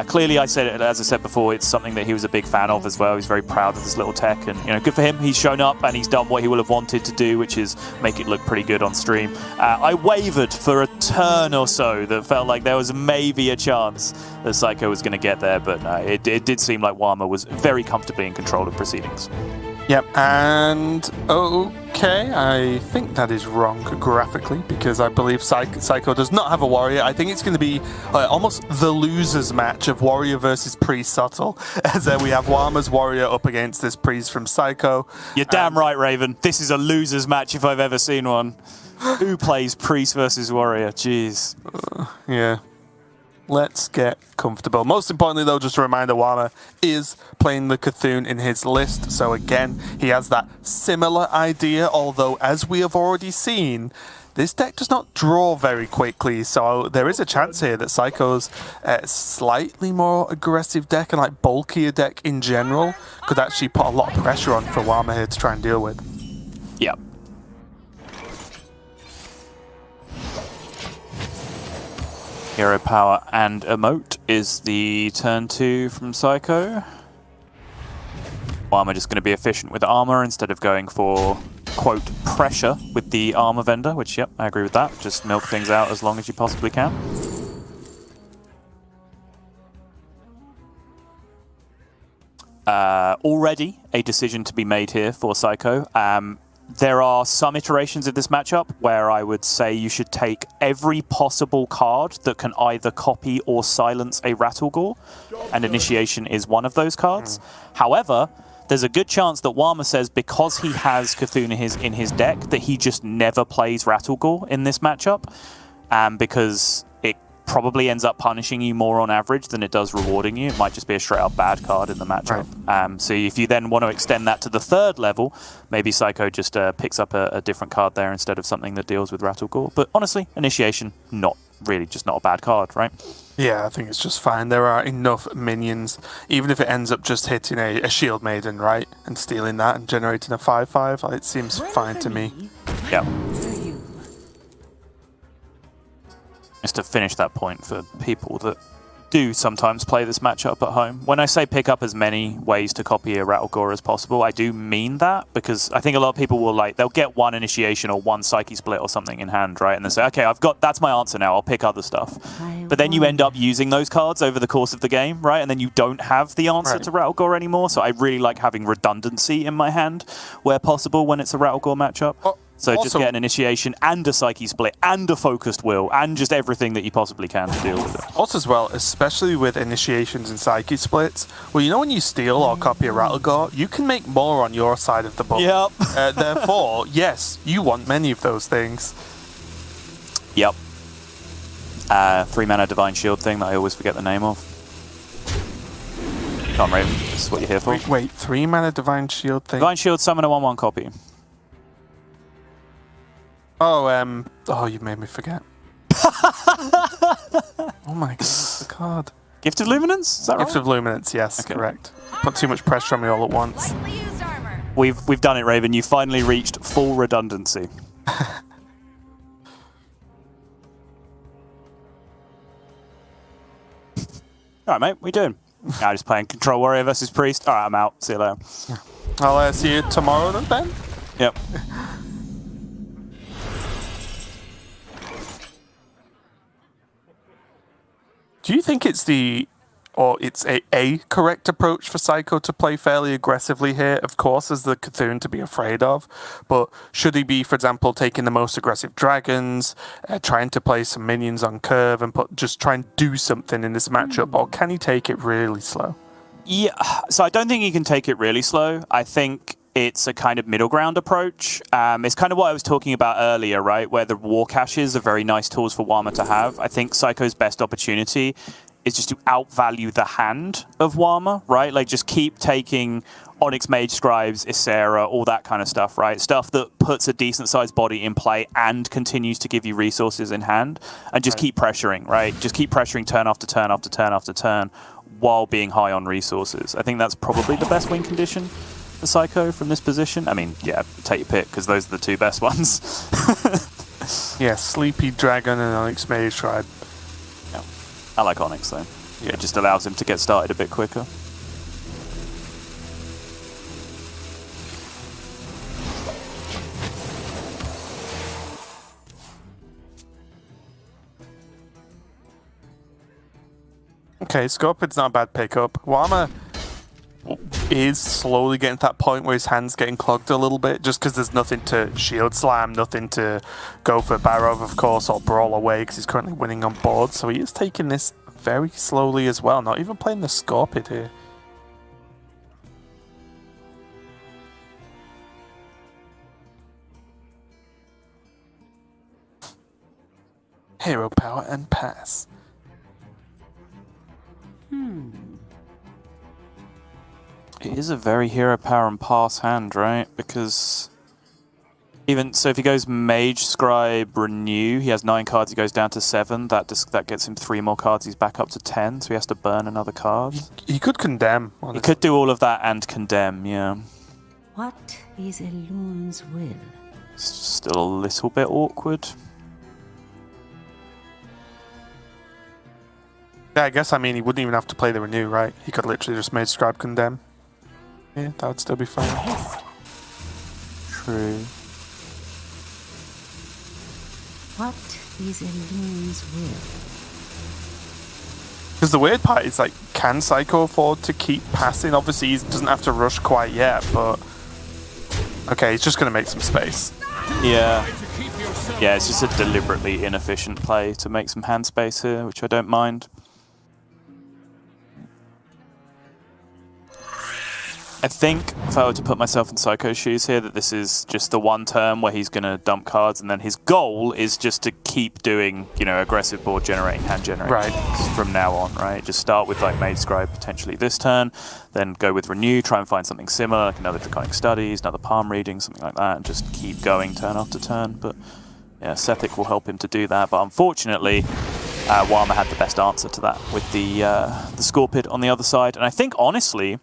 Clearly, as I said before, it's something that he was a big fan of as well. He's very proud of this little tech, and good for him. He's shown up and he's done what he will have wanted to do, which is make it look pretty good on stream. I wavered for a turn or so that felt like there was maybe a chance that Seiko was going to get there, but no, it did seem like Warma was very comfortably in control of proceedings. Yep, and okay, I think that is wrong graphically because I believe Seiko does not have a warrior. I think it's going to be almost the loser's match of warrior versus priest subtle, as we have Warma's warrior up against this priest from Seiko. You're damn right, Raven. This is a loser's match if I've ever seen one. Who plays priest versus warrior? Jeez. Yeah. Let's get comfortable. Most importantly, though, just a reminder, Warma is playing the Cthulhu in his list. So again, he has that similar idea, although as we have already seen, this deck does not draw very quickly. So there is a chance here that Seiko's slightly more aggressive deck and like bulkier deck in general could actually put a lot of pressure on for Warma here to try and deal with. Yep. Hero Power and Emote is the turn 2 from Seiko. Warma just going to be efficient with armor instead of going for, quote, pressure with the armor vendor, which, yep, I agree with that. Just milk things out as long as you possibly can. Already a decision to be made here for Seiko. There are some iterations of this matchup where I would say you should take every possible card that can either copy or silence a Rattlegoor, and Initiation is one of those cards. However, there's a good chance that Warma says because he has Cthulhu in his deck that he just never plays Rattlegoor in this matchup, because it probably ends up punishing you more on average than it does rewarding you. It might just be a straight up bad card in the matchup. Right. So if you then want to extend that to the 3rd level, maybe Seiko just picks up a different card there instead of something that deals with Rattlegoor. But honestly, Initiation, not really, just not a bad card, right? Yeah, I think it's just fine. There are enough minions, even if it ends up just hitting a Shield Maiden, right? And stealing that and generating a 5/5, it seems fine to me. Yeah. Just to finish that point for people that do sometimes play this matchup at home. When I say pick up as many ways to copy a Rattlegoor as possible, I do mean that, because I think a lot of people will they'll get one Initiation or one Psyche Split or something in hand, right? And they say, okay, that's my answer now, I'll pick other stuff. But then you end up using those cards over the course of the game, right? And then you don't have the answer to Rattlegoor anymore. So I really like having redundancy in my hand where possible when it's a Rattlegoor matchup. So also, just get an Initiation and a Psyche Split and a Focused Will and just everything that you possibly can to deal with it. Also as well, especially with Initiations and Psyche Splits, well, when you steal or copy a Rattlegoor, you can make more on your side of the book. Yep. Therefore, yes, you want many of those things. Yep. 3-mana Divine Shield thing that I always forget the name of. Come on, Raven, this is what you're here for. Wait, 3-mana Divine Shield thing? Divine Shield, summon a 1/1 copy. Oh, you made me forget. Oh my god, the card. Gift of Luminance? Is that right? Gift of Luminance, yes, correct. Put too much pressure on me all at once. We've done it, Raven. You finally reached full redundancy. Alright, mate, what are you doing? I'm just playing Control Warrior versus Priest. Alright, I'm out. See you later. I'll see you tomorrow then? Yep. Do you think it's a correct approach for Seiko to play fairly aggressively here? Of course, as the Cthulhu to be afraid of, but should he be, for example, taking the most aggressive dragons, trying to play some minions on curve and just try and do something in this matchup, or can he take it really slow? Yeah, so I don't think he can take it really slow. I think it's a kind of middle ground approach. It's kind of what I was talking about earlier, right? Where the war caches are very nice tools for Warma to have. I think Seiko's best opportunity is just to outvalue the hand of Warma, right? Like, just keep taking Onyx Mage Scribes, Ysera, all that kind of stuff, right? Stuff that puts a decent-sized body in play and continues to give you resources in hand, and just keep pressuring, right? Just keep pressuring turn after turn after turn after turn while being high on resources. I think that's probably the best win condition for Seiko from this position. I mean, yeah, take your pick, because those are the two best ones. Yeah, Sleepy Dragon and Onyx Mage Scribe. Yeah. I like Onyx, though. Yeah. It just allows him to get started a bit quicker. Okay, Scorpion's not a bad pickup. Warma is slowly getting to that point where his hand's getting clogged a little bit, just because there's nothing to shield slam, nothing to go for Barrow, of course, or brawl away, because he's currently winning on board. So he is taking this very slowly as well, not even playing the Scorpion here. Hero power and pass. It is a very hero power and pass hand, right? Because even so, if he goes Mage Scribe Renew, he has 9 cards. He goes down to 7. That gets him 3 more cards. He's back up to 10, so he has to burn another card. He could condemn. Honestly. He could do all of that and condemn. Yeah. What is a loon's will? It's still a little bit awkward. Yeah, I guess, I mean, he wouldn't even have to play the Renew, right? He could literally just Mage Scribe condemn. Yeah, that would still be fine. True. What is a loon's will? Because the weird part is, like, can Seiko afford to keep passing? Obviously, he doesn't have to rush quite yet, but... Okay, he's just going to make some space. Yeah. Yeah, it's just a deliberately inefficient play to make some hand space here, which I don't mind. I think if I were to put myself in Seiko's shoes here, that this is just the one turn where he's going to dump cards, and then his goal is just to keep doing, you know, aggressive board generating, hand generating from now on, right? Just start with like Mage Scribe potentially this turn, then go with Renew, try and find something similar, like another Draconic Studies, another Palm Reading, something like that, and just keep going turn after turn. But yeah, Sethic will help him to do that. But unfortunately, Warma had the best answer to that with the Scorpid on the other side. And I think, honestly,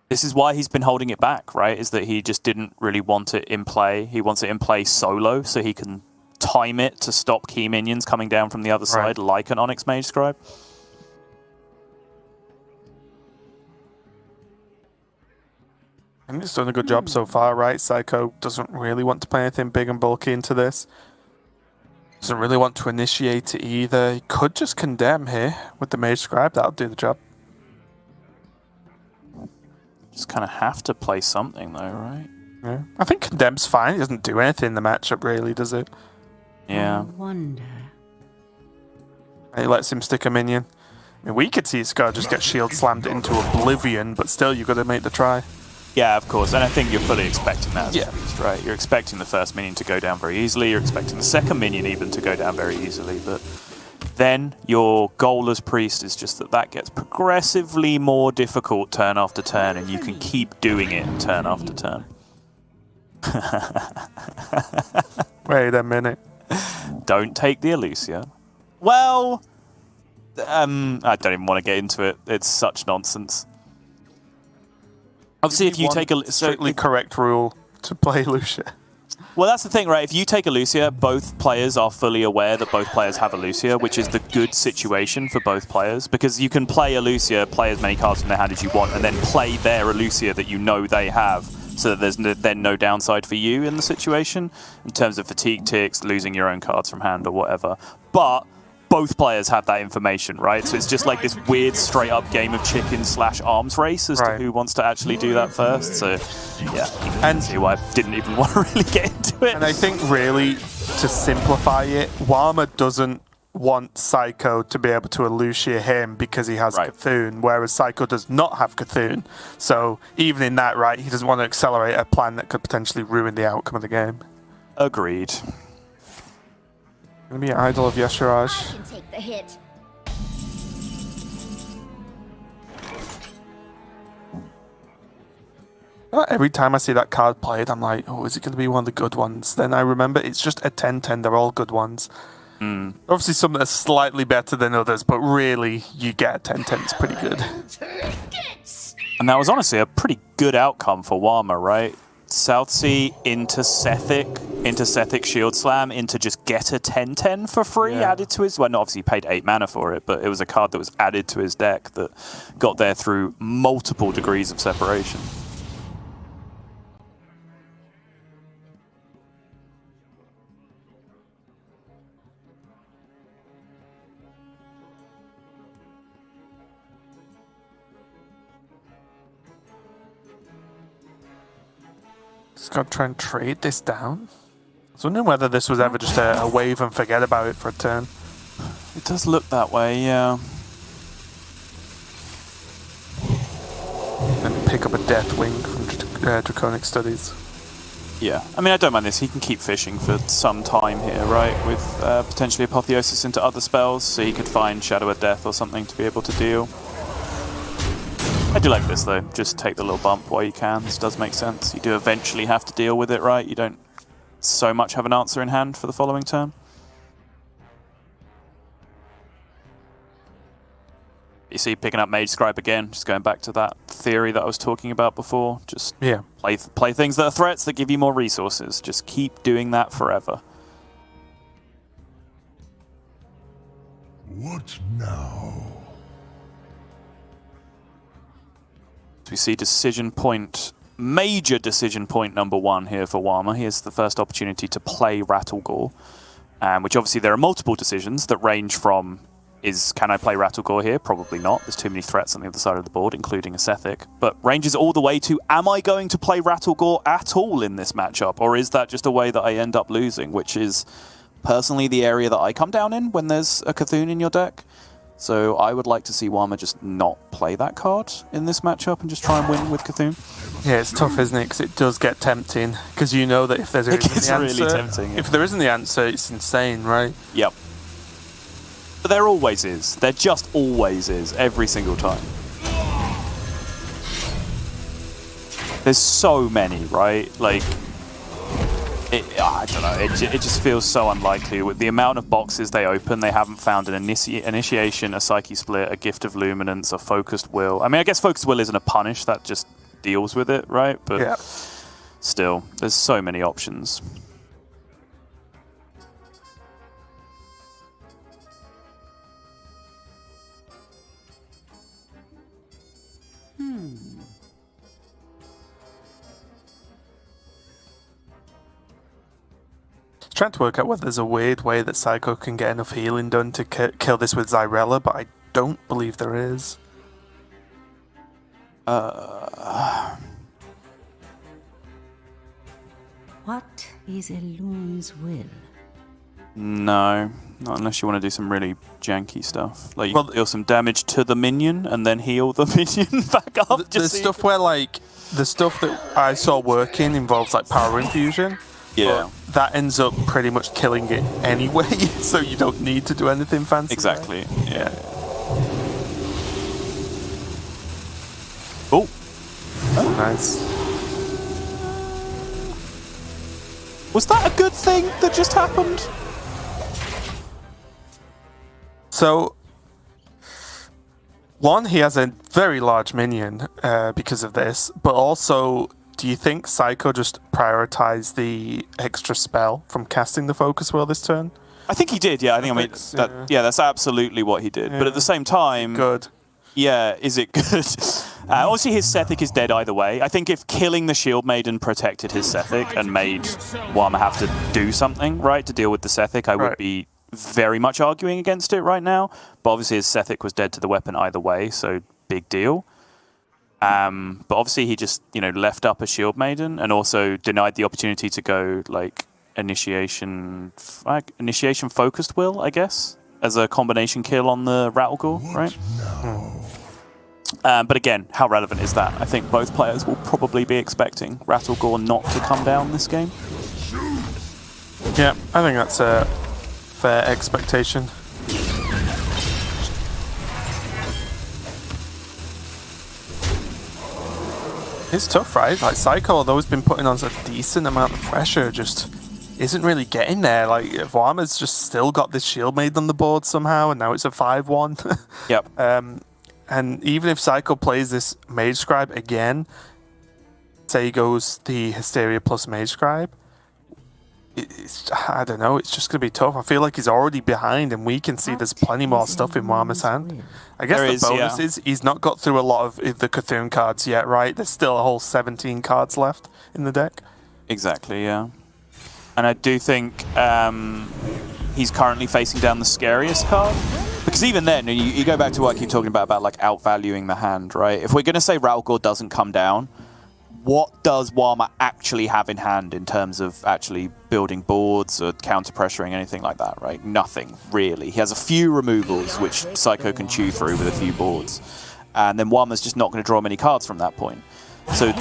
this is why he's been holding it back, right? Is that he just didn't really want it in play. He wants it in play solo, so he can time it to stop key minions coming down from the other side, like an Onyx Mage Scribe. I think he's done a good job so far, right? Seiko doesn't really want to play anything big and bulky into this. Doesn't really want to initiate it either. He could just condemn here with the Mage Scribe. That'll do the job. Just kind of have to play something, though, right? Yeah. I think condemn's fine. He doesn't do anything in the matchup, really, does it? Yeah. I wonder. He lets him stick a minion. I mean, we could see Scar just get shield slammed into oblivion, but still, you've got to make the try. Yeah, of course. And I think you're fully expecting that, Yeah. at least, right? You're expecting the first minion to go down very easily. You're expecting the second minion even to go down very easily. But then your goal as priest is just that gets progressively more difficult turn after turn, and you can keep doing it turn after turn. Wait a minute. Don't take the Elucia. Well, I don't even want to get into it. It's such nonsense. Obviously, if you take a strictly correct rule to play Lucia. Well, that's the thing, right? If you take a Lucia, both players are fully aware that both players have a Lucia, which is the good situation for both players, because you can play a Lucia, play as many cards from their hand as you want, and then play their Lucia that you know they have, so that there's then no downside for you in the situation, in terms of fatigue ticks, losing your own cards from hand or whatever. But both players have that information, right? So it's just like this weird straight-up game of chicken / arms race as to who wants to actually do that first. So, yeah, you can see why I didn't even want to really get into it. And I think, really, to simplify it, Warma doesn't want Seiko to be able to Elucia him because he has Cthulhu, whereas Seiko does not have Cthulhu. So, even in that, right, he doesn't want to accelerate a plan that could potentially ruin the outcome of the game. Agreed. Gonna be an idol of Yasharaj. I can take the hit. Every time I see that card played, I'm like, oh, is it going to be one of the good ones? Then I remember it's just a 10-10. They're all good ones. Obviously, some that are slightly better than others, but really, you get a 10-10. It's pretty good. And that was honestly a pretty good outcome for Warma, right? Southsea into Sethic Shield Slam, into just get a 10-10 for free added to his... Well, no, obviously he paid 8 mana for it, but it was a card that was added to his deck that got there through multiple degrees of separation. Just got to try and trade this down. I was wondering whether this was ever just a wave and forget about it for a turn. It does look that way, yeah. And pick up a Deathwing from Draconic Studies. Yeah, I mean, I don't mind this. He can keep fishing for some time here, right? With potentially Apotheosis into other spells, so he could find Shadow of Death or something to be able to deal. I do like this, though. Just take the little bump while you can. This does make sense. You do eventually have to deal with it, right? You don't so much have an answer in hand for the following turn. You see, picking up Mage Scribe again, just going back to that theory that I was talking about before. Just play things that are threats that give you more resources. Just keep doing that forever. What now? We see decision point, major decision point number 1 here for Warma. Here's the first opportunity to play Rattlegoor, which obviously there are multiple decisions that range from, can I play Rattlegoor here? Probably not. There's too many threats on the other side of the board, including a Sethic. But ranges all the way to, am I going to play Rattlegoor at all in this matchup? Or is that just a way that I end up losing, which is personally the area that I come down in when there's a Cthulhu in your deck. So I would like to see Warma just not play that card in this matchup and just try and win with Cthulhu. Yeah, it's tough, isn't it? Because it does get tempting. Because you know that if there isn't the answer, really tempting, yeah. If there isn't the answer, it's insane, right? Yep. But there always is. There just always is, every single time. There's so many, right? Like, I don't know, it just feels so unlikely. With the amount of boxes they open, they haven't found an initiation, a Psyche Split, a Gift of Luminance, a Focused Will. I mean, I guess Focused Will isn't a punish, that just deals with it, right? But still, there's so many options. Trying to work out whether there's a weird way that Seiko can get enough healing done to kill this with Xyrella, but I don't believe there is. What is a loon's will? No, not unless you want to do some really janky stuff. Like, you can deal some damage to the minion and then heal the minion back up. The stuff where, like, the stuff that I saw working involves, like, Power Infusion. Yeah. But that ends up pretty much killing it anyway, so you don't need to do anything fancy. Exactly, yeah. Oh. Oh, nice. Was that a good thing that just happened? So, one, he has a very large minion because of this, but also, do you think Seiko just prioritized the extra spell from casting the Focus Will this turn? I think he did, yeah. I think that's absolutely what he did. Yeah. But at the same time... Good. Yeah, is it good? Obviously, his Sethic is dead either way. I think if killing the Shield Maiden protected his Sethic and made Warma have to do something, right, to deal with the Sethic, I would be very much arguing against it right now. But obviously, his Sethic was dead to the weapon either way, so big deal. But obviously, he just, left up a Shield Maiden and also denied the opportunity to go, like, initiation Focused Will, I guess, as a combination kill on the Rattlegoor, right? But again, how relevant is that? I think both players will probably be expecting Rattlegoor not to come down this game. Yeah, I think that's a fair expectation. It's tough, right? Like Seiko, although he's been putting on a decent amount of pressure, just isn't really getting there. Like Warma's just still got this shield made on the board somehow, and now it's a 5-1. Yep. And even if Seiko plays this Mage Scribe again, say he goes the Hysteria plus Mage Scribe, I don't know, it's just going to be tough. I feel like he's already behind, and we can see there's plenty more stuff in Warma's hand. I guess the bonus is he's not got through a lot of the Cthulhu cards yet, right? There's still a whole 17 cards left in the deck. Exactly, yeah. And I do think he's currently facing down the scariest card. Because even then, you go back to what I keep talking about like outvaluing the hand, right? If we're going to say Rattlegoor doesn't come down, what does Warma actually have in hand in terms of actually building boards or counter-pressuring, anything like that, right? Nothing, really. He has a few removals, which Seiko can chew through with a few boards. And then Warma's just not going to draw many cards from that point. So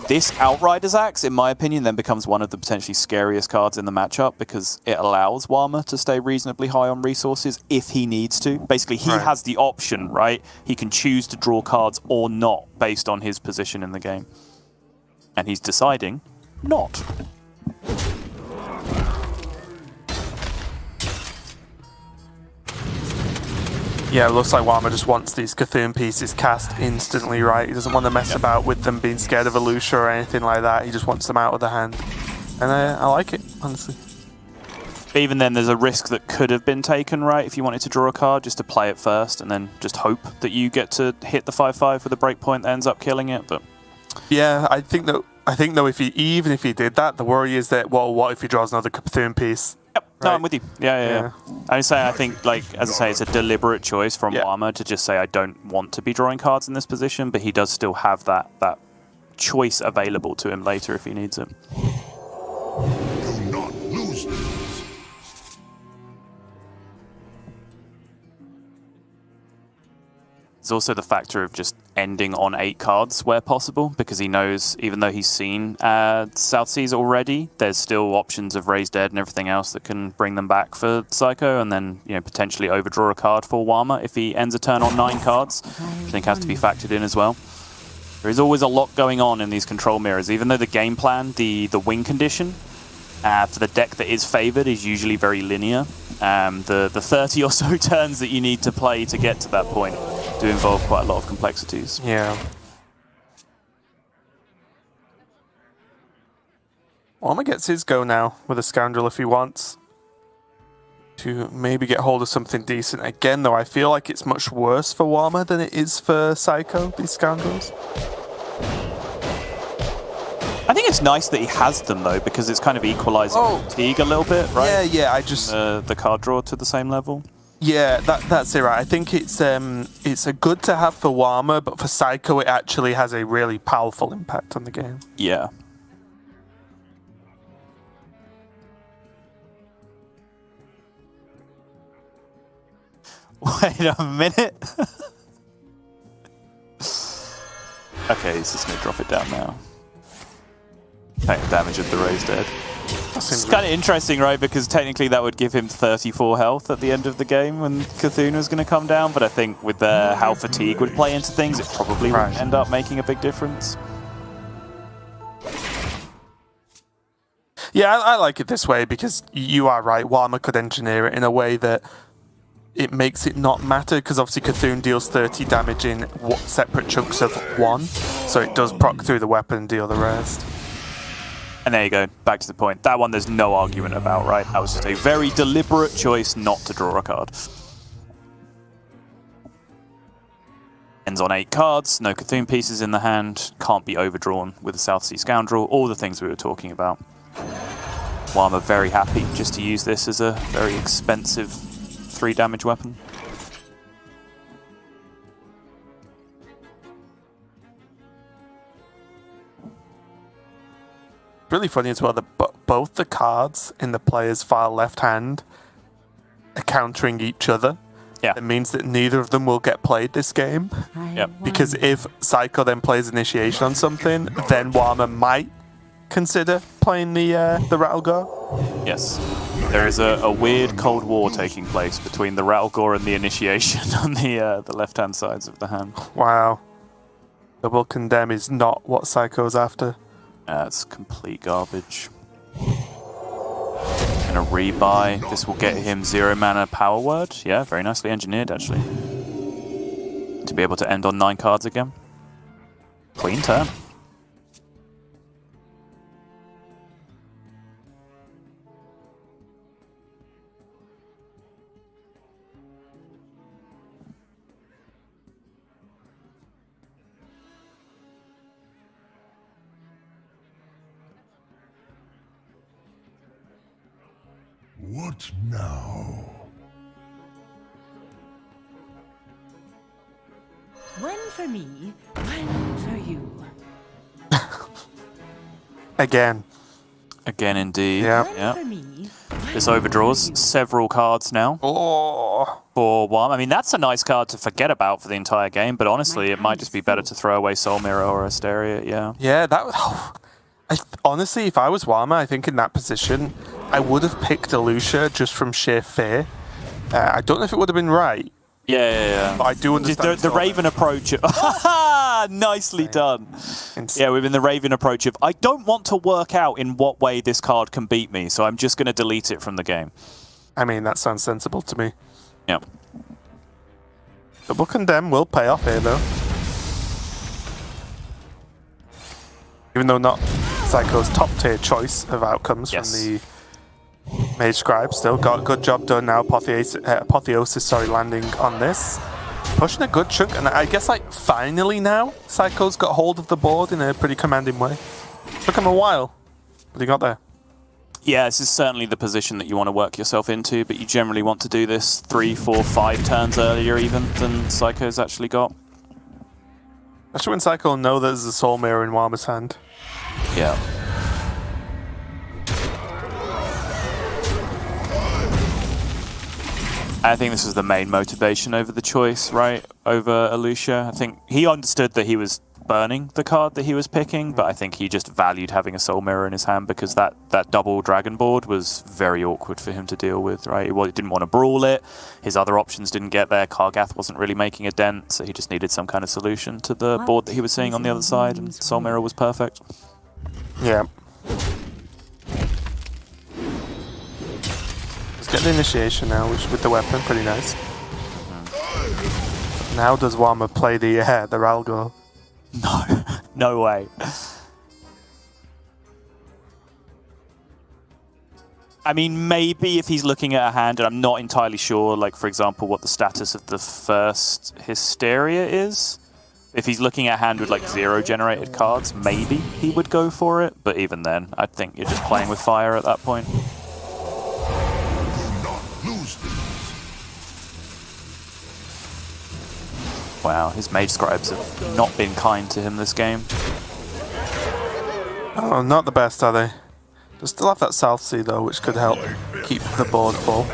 this Outrider's Axe, in my opinion, then becomes one of the potentially scariest cards in the matchup because it allows Warma to stay reasonably high on resources if he needs to. Basically, he has the option, right? He can choose to draw cards or not based on his position in the game. And he's deciding not. Yeah, it looks like Warma just wants these Cthulhu pieces cast instantly, right? He doesn't want to mess about with them being scared of a Lucia or anything like that. He just wants them out of the hand. And I like it, honestly. But even then, there's a risk that could have been taken, right? If you wanted to draw a card, just to play it first and then just hope that you get to hit the 5/5 with a breakpoint that ends up killing it. But yeah, I think though if he did that, the worry is that what if he draws another Cthulhu piece? Yep. Right. No, I'm with you. Yeah. I think, like, as I say, it's a deliberate choice from Warma to just say, I don't want to be drawing cards in this position, but he does still have that choice available to him later if he needs it. Do not lose this. There's also the factor of just ending on 8 cards where possible, because he knows, even though he's seen South Seas already, there's still options of Raise Dead and everything else that can bring them back for Seiko, and then potentially overdraw a card for Warma if he ends a turn on 9 cards, which I think has to be factored in as well. There is always a lot going on in these control mirrors, even though the game plan, the win condition, for the deck that is favoured is usually very linear. The 30 or so turns that you need to play to get to that point do involve quite a lot of complexities. Yeah. Warma gets his go now with a Scoundrel if he wants to maybe get hold of something decent. Again, though, I feel like it's much worse for Warma than it is for Seiko, these Scoundrels. I think it's nice that he has them, though, because it's kind of equalising fatigue a little bit, right? Yeah, I just... the card draw to the same level. Yeah, that's it, right. I think it's a good to have for Warma, but for Seiko it actually has a really powerful impact on the game. Yeah. Wait a minute. Okay, he's just going to drop it down now. Take damage of the Raise Dead. It's kind of interesting, right? Because technically that would give him 34 health at the end of the game when Cthulhu was going to come down. But I think with how fatigue would play into things, it probably wouldn't end up making a big difference. Yeah, I like it this way because you are right. Warma could engineer it in a way that it makes it not matter, because obviously Cthulhu deals 30 damage in separate chunks of 1. So it does proc through the weapon and deal the rest. And there you go, back to the point. That one there's no argument about, right? That was just a very deliberate choice not to draw a card. Ends on 8 cards, no Cthulhu pieces in the hand, can't be overdrawn with a South Sea Scoundrel, all the things we were talking about. Warma very happy just to use this as a very expensive 3 damage weapon. Really funny as well that both the cards in the player's far left hand are countering each other. Yeah. It means that neither of them will get played this game. Yep. Because if Seiko then plays Initiation on something, then Warma might consider playing the Rattlegoor. Yes. There is a weird Cold War taking place between the Rattlegoor and the Initiation on the left-hand sides of the hand. Wow. Double condemn is not what Seiko's after. That's complete garbage. Gonna rebuy. This will get him 0 mana power word. Yeah, very nicely engineered actually. To be able to end on 9 cards again. Clean turn. What now? One for me, one for you. Again. Again, indeed. Yeah. One for me. This overdraws several cards now Oh. for one. I mean, that's a nice card to forget about for the entire game, but honestly, it might just be better to throw away Soul Mirror or Asteria, yeah. Yeah, that was... honestly, if I was Warma, I think in that position, I would have picked Lucia just from sheer fear. I don't know if it would have been right. Yeah. But I do understand The Raven approach. Nicely done. Yeah, we've been the Raven approach of, I don't want to work out in what way this card can beat me, so I'm just going to delete it from the game. I mean, that sounds sensible to me. Yeah. Double condemn will pay off here, though. Even though not Seiko's top-tier choice of outcomes from the Mage Scribe, still got a good job done now. Apotheosis, landing on this. Pushing a good chunk, and I guess, like, finally now, Seiko's got hold of the board in a pretty commanding way. Took him a while, but he got there. Yeah, this is certainly the position that you want to work yourself into, but you generally want to do this 3, 4, 5 turns earlier even than Seiko's actually got. Especially when Seiko know there's a Soul Mirror in Warma's hand. Yeah. I think this was the main motivation over the choice, right? Over Alucia. I think he understood that he was burning the card that he was picking, but I think he just valued having a Soul Mirror in his hand because that double dragon board was very awkward for him to deal with, right? He didn't want to brawl it. His other options didn't get there. Kargath wasn't really making a dent, so he just needed some kind of solution to the board that he was seeing on the other side, and Soul Mirror was perfect. Yeah. Let's get the initiation now, which with the weapon, pretty nice. Now does Warma play the Rattlegoor? No, no way. I mean, maybe if he's looking at a hand, and I'm not entirely sure, like, for example, what the status of the first Hysteria is. If he's looking at a hand with, like, 0 generated cards, maybe he would go for it. But even then, I think you're just playing with fire at that point. Do not lose these. Wow, his Mage Scribes have not been kind to him this game. Oh, not the best, are they? They still have that South Sea, though, which could help keep the board full.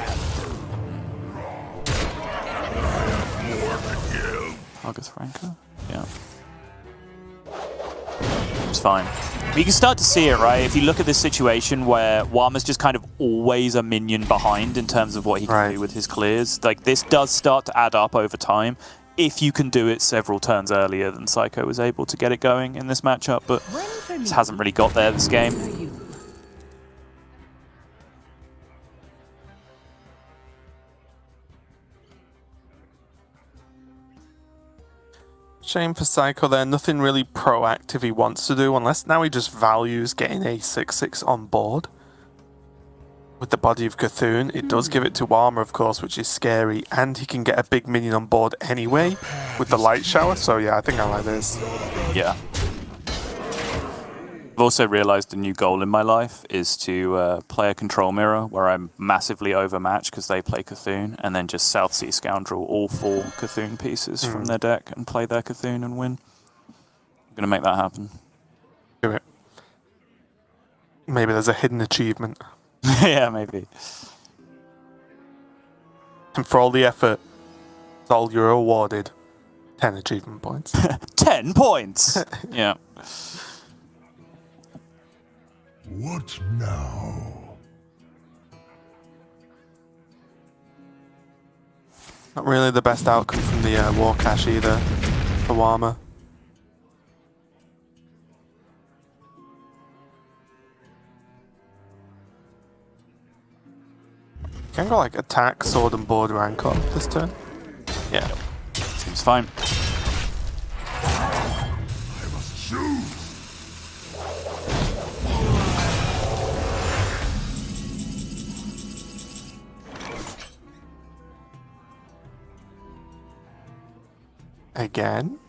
Argus Franco? Yeah. It's fine. But you can start to see it, right? If you look at this situation where Warma's just kind of always a minion behind in terms of what he can do with his clears, like, this does start to add up over time if you can do it several turns earlier than Seiko was able to get it going in this matchup, but just hasn't really got there this game. Shame for Seiko there, nothing really proactive he wants to do, unless now he just values getting a 6/6 on board. With the body of Cthulhu, it does give it to Warma, of course, which is scary, and he can get a big minion on board anyway with the light shower, so yeah, I think I like this. Yeah. I've also realized a new goal in my life is to play a control mirror where I'm massively overmatched because they play Cthulhu, and then just South Sea Scoundrel all 4 Cthulhu pieces from their deck and play their Cthulhu and win. I'm going to make that happen. Do it. Maybe there's a hidden achievement. Yeah, maybe. And for all the effort, it's all you're awarded. 10 achievement points. 10 points! Yeah. What now? Not really the best outcome from the War Cache either for Warma. Can go like attack, sword, and board rank up this turn. Yeah. Seems fine. I must choose. Again.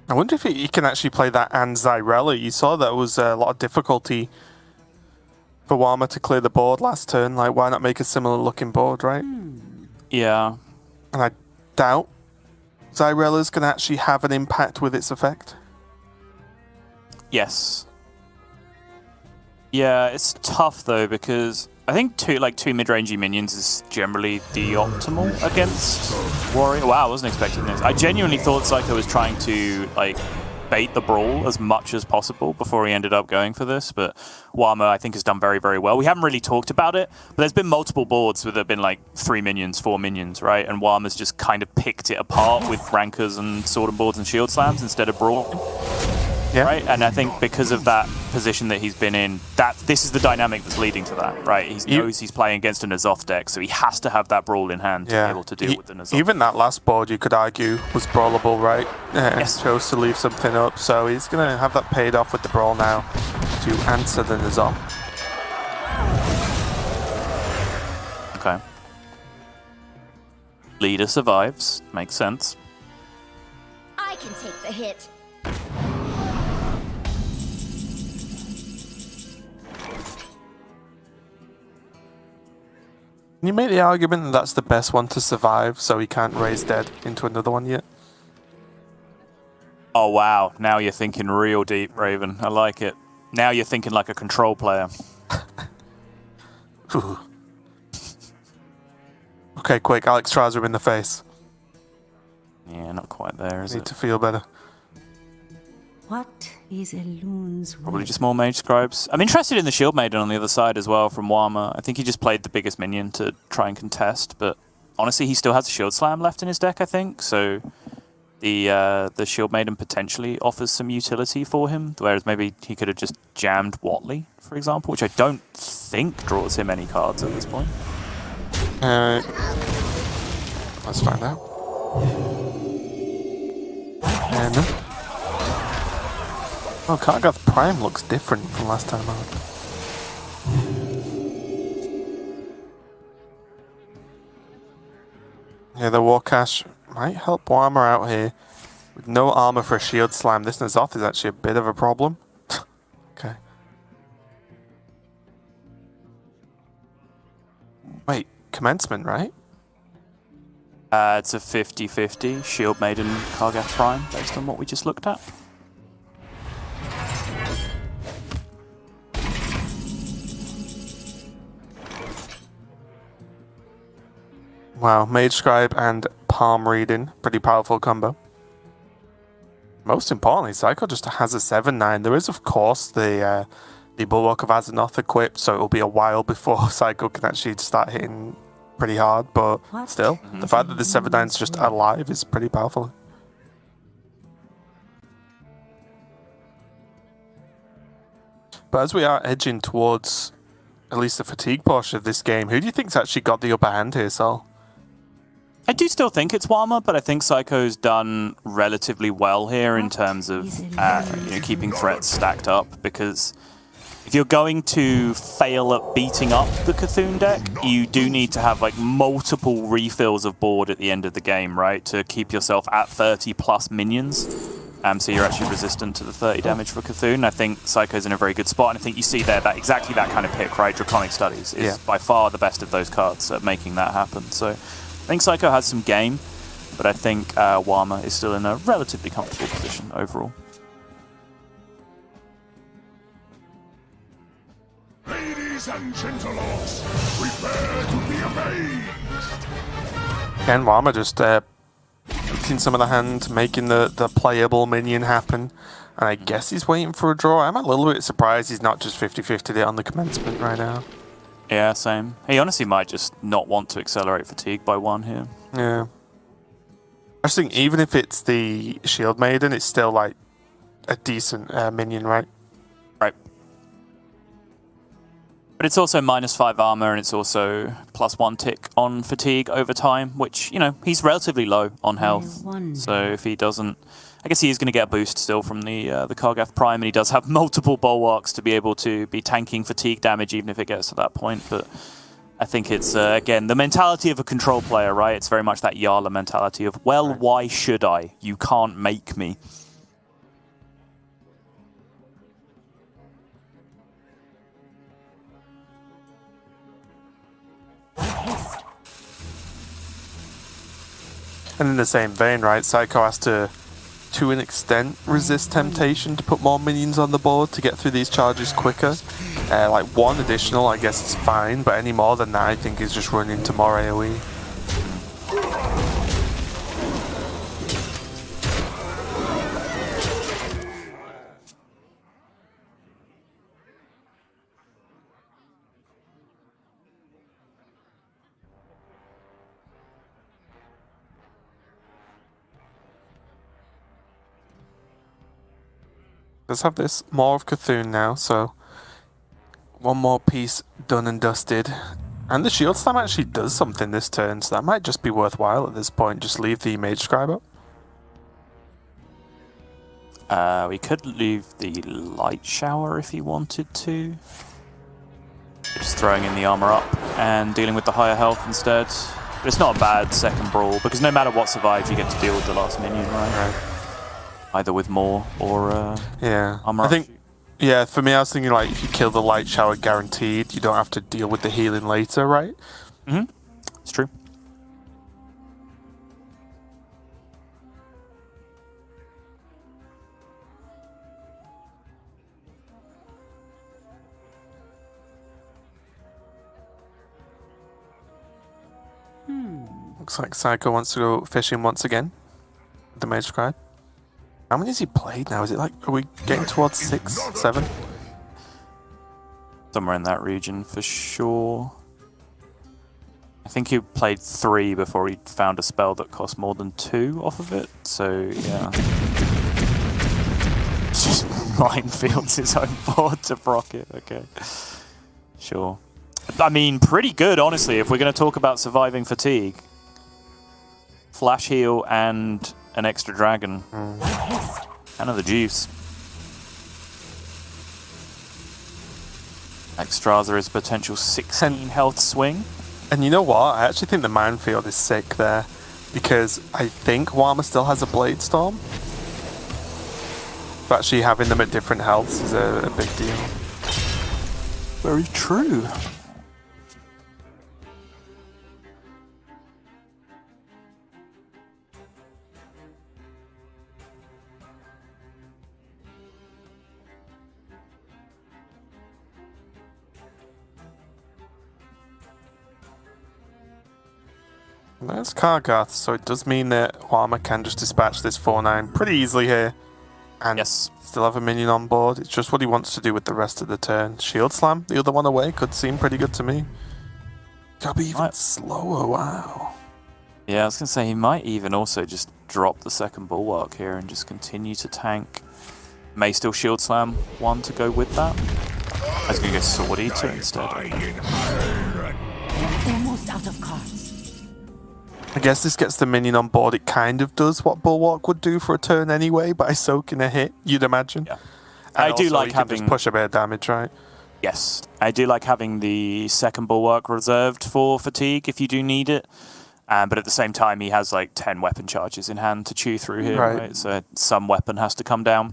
I wonder if he can actually play that and Zyrella. You saw that was a lot of difficulty for Warma to clear the board last turn. Like, why not make a similar looking board, right? Yeah. And I doubt Zyrella's going to actually have an impact with its effect. Yes. Yeah, it's tough though because I think two mid-rangey minions is generally the optimal against Warrior. Wow, I wasn't expecting this. I genuinely thought Seiko was trying to like bait the brawl as much as possible before he ended up going for this, but Warma I think has done very, very well. We haven't really talked about it, but there's been multiple boards where there have been like 3 minions, 4 minions, right? And Warma's just kind of picked it apart with rankers and sword and boards and shield slams instead of brawling. Yeah. Right, and I think because of that position that he's been in, this is the dynamic that's leading to that, right? He knows he's playing against a N'Zoth deck, so he has to have that brawl in hand to be able to deal with the N'Zoth. Even that last board, you could argue, was brawlable, right? Yes. Chose to leave something up, so he's going to have that paid off with the brawl now to answer the N'Zoth. Okay. Leader survives, makes sense. I can take the hit. Can you make the argument that that's the best one to survive, so he can't raise dead into another one yet? Oh wow, now you're thinking real deep, Raven. I like it. Now you're thinking like a control player. Okay, quick, Alex Strazer in the face. Yeah, not quite there, is Need it? to feel better. What is a loon's Probably will? just more Mage Scribes. I'm interested in the Shield Maiden on the other side as well from Warma. I think he just played the biggest minion to try and contest, but honestly, he still has a Shield Slam left in his deck, I think, so the Shield Maiden potentially offers some utility for him, whereas maybe he could have just jammed Watley, for example, which I don't think draws him any cards at this point. Let's find out. And oh, Kargath Prime looks different from last time out. Yeah, the Warcash might help Warma out here. With no armor for a shield slam, this N'Zoth is actually a bit of a problem. Okay. Wait, commencement, right? It's a 50-50 Shield Maiden Kargath Prime based on what we just looked at. Wow, Mage Scribe and Palm Reading, pretty powerful combo. Most importantly, Seiko just has a 7/9. There is, of course, the Bulwark of Azeroth equipped, so it'll be a while before Seiko can actually start hitting pretty hard, but still, the fact that the 7/9 is just alive is pretty powerful. But as we are edging towards at least the fatigue portion of this game, who do you think's actually got the upper hand here, Sol? I do still think it's Warma, but I think Seiko's done relatively well here in terms of keeping threats stacked up, because if you're going to fail at beating up the Cthulhu deck, you do need to have like multiple refills of board at the end of the game, right, to keep yourself at 30 plus minions. So you're actually resistant to the 30 damage for Cthulhu. I think Seiko's in a very good spot, and I think you see there that exactly that kind of pick, right? Draconic Studies is by far the best of those cards at making that happen. So I think Seiko has some game, but I think Warma is still in a relatively comfortable position overall. Ladies and gentlemen, prepare to be amazed. Again, Warma just picking some of the hand, making the playable minion happen. And I guess he's waiting for a draw. I'm a little bit surprised he's not just 50-50'd it on the commencement right now. Yeah, same. He honestly might just not want to accelerate fatigue by 1 here. Yeah. I just think even if it's the Shield Maiden, it's still like a decent minion, right? Right. But it's also -5 armor, and it's also +1 tick on fatigue over time, which, you know, he's relatively low on health. So if he doesn't... I guess he is going to get a boost still from the Kargath Prime, and he does have multiple bulwarks to be able to be tanking fatigue damage even if it gets to that point. But I think it's, again, the mentality of a control player, right? It's very much that Yarla mentality of, well, why should I? You can't make me. And in the same vein, right, Seiko has to an extent, resist temptation to put more minions on the board to get through these charges quicker. Like 1 additional, I guess it's fine, but any more than that, I think is just running into more AoE. Let's have this more of Cthulhu now, so 1 more piece done and dusted. And the Shield Slam actually does something this turn, so that might just be worthwhile at this point. Just leave the Mage Scribe up. We could leave the Light Shower if he wanted to. Just throwing in the armor up and dealing with the higher health instead. But it's not a bad second brawl, because no matter what survives, you get to deal with the last minion, right? Either with more or armor. I think, yeah, for me, I was thinking like if you kill the Light Shower guaranteed, you don't have to deal with the healing later, right? Mm-hmm. It's true. Looks like Seiko wants to go fishing once again. The Mage Scribe. How many has he played now? Is it like, are we getting towards 6, 7? Somewhere in that region for sure. I think he played 3 before he found a spell that cost more than 2 off of it. So yeah, just minefields his own board to proc it. Okay, sure. I mean, pretty good, honestly. If we're going to talk about surviving fatigue, flash heal and an extra dragon. Another juice. Extraza is a potential 16 health swing. And you know what? I actually think the minefield is sick there, because I think Warma still has a Blade Storm. But actually having them at different healths is a big deal. Very true. There's Kargath, so it does mean that Warma can just dispatch this 4-9 pretty easily here. And yes, still have a minion on board. It's just what he wants to do with the rest of the turn. Shield Slam, the other one away, could seem pretty good to me. Gotta be even slower, wow. Yeah, I was going to say, he might even also just drop the second Bulwark here and just continue to tank. May still Shield Slam 1 to go with that. I was going to go Sword Eater instead. Almost out of cards. I guess this gets the minion on board. It kind of does what Bulwark would do for a turn anyway, by soaking a hit, you'd imagine. Yeah. And I do like having... just push a bit of damage, right? Yes. I do like having the second Bulwark reserved for fatigue if you do need it. But at the same time, he has like 10 weapon charges in hand to chew through here, right? So some weapon has to come down.